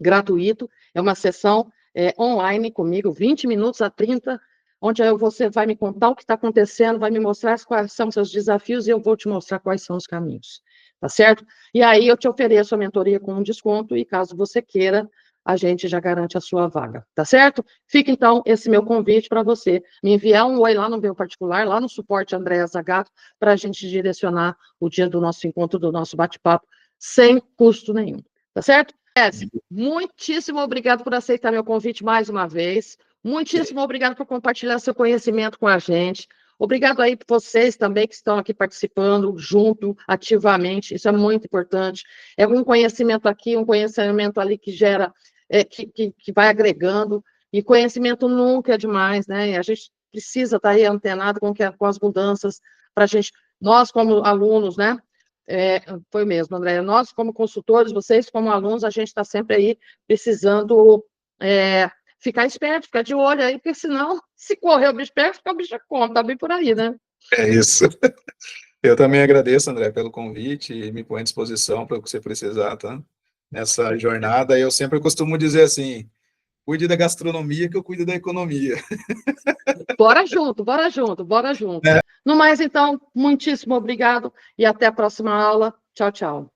gratuito, é uma sessão online comigo, 20 minutos a 30, onde você vai me contar o que está acontecendo, vai me mostrar quais são os seus desafios e eu vou te mostrar quais são os caminhos, tá certo? E aí eu te ofereço a mentoria com um desconto e caso você queira, a gente já garante a sua vaga, tá certo? Fica então esse meu convite para você me enviar um oi lá no meu particular, lá no suporte Andréa Zagato, para a gente direcionar o dia do nosso encontro, do nosso bate-papo, sem custo nenhum, tá certo? Muitíssimo obrigado por aceitar meu convite mais uma vez. Muitíssimo obrigado por compartilhar seu conhecimento com a gente. Obrigado aí por vocês também que estão aqui participando junto, ativamente. Isso é muito importante. É um conhecimento aqui, um conhecimento ali que gera, que vai agregando. E conhecimento nunca é demais, né? E a gente precisa estar aí antenado com as mudanças para a gente, nós como alunos, né? Foi mesmo, André. Nós, como consultores, vocês, como alunos, a gente está sempre aí precisando ficar esperto, ficar de olho aí, porque senão, se correr o bicho perto, fica o bicho come, tá bem por aí, né? É isso. Eu também agradeço, André, pelo convite e me põe à disposição para o que você precisar, tá? Nessa jornada, eu sempre costumo dizer assim, cuide da gastronomia que eu cuido da economia. Bora junto, bora junto, bora junto. No mais, então, muitíssimo obrigado e até a próxima aula. Tchau, tchau.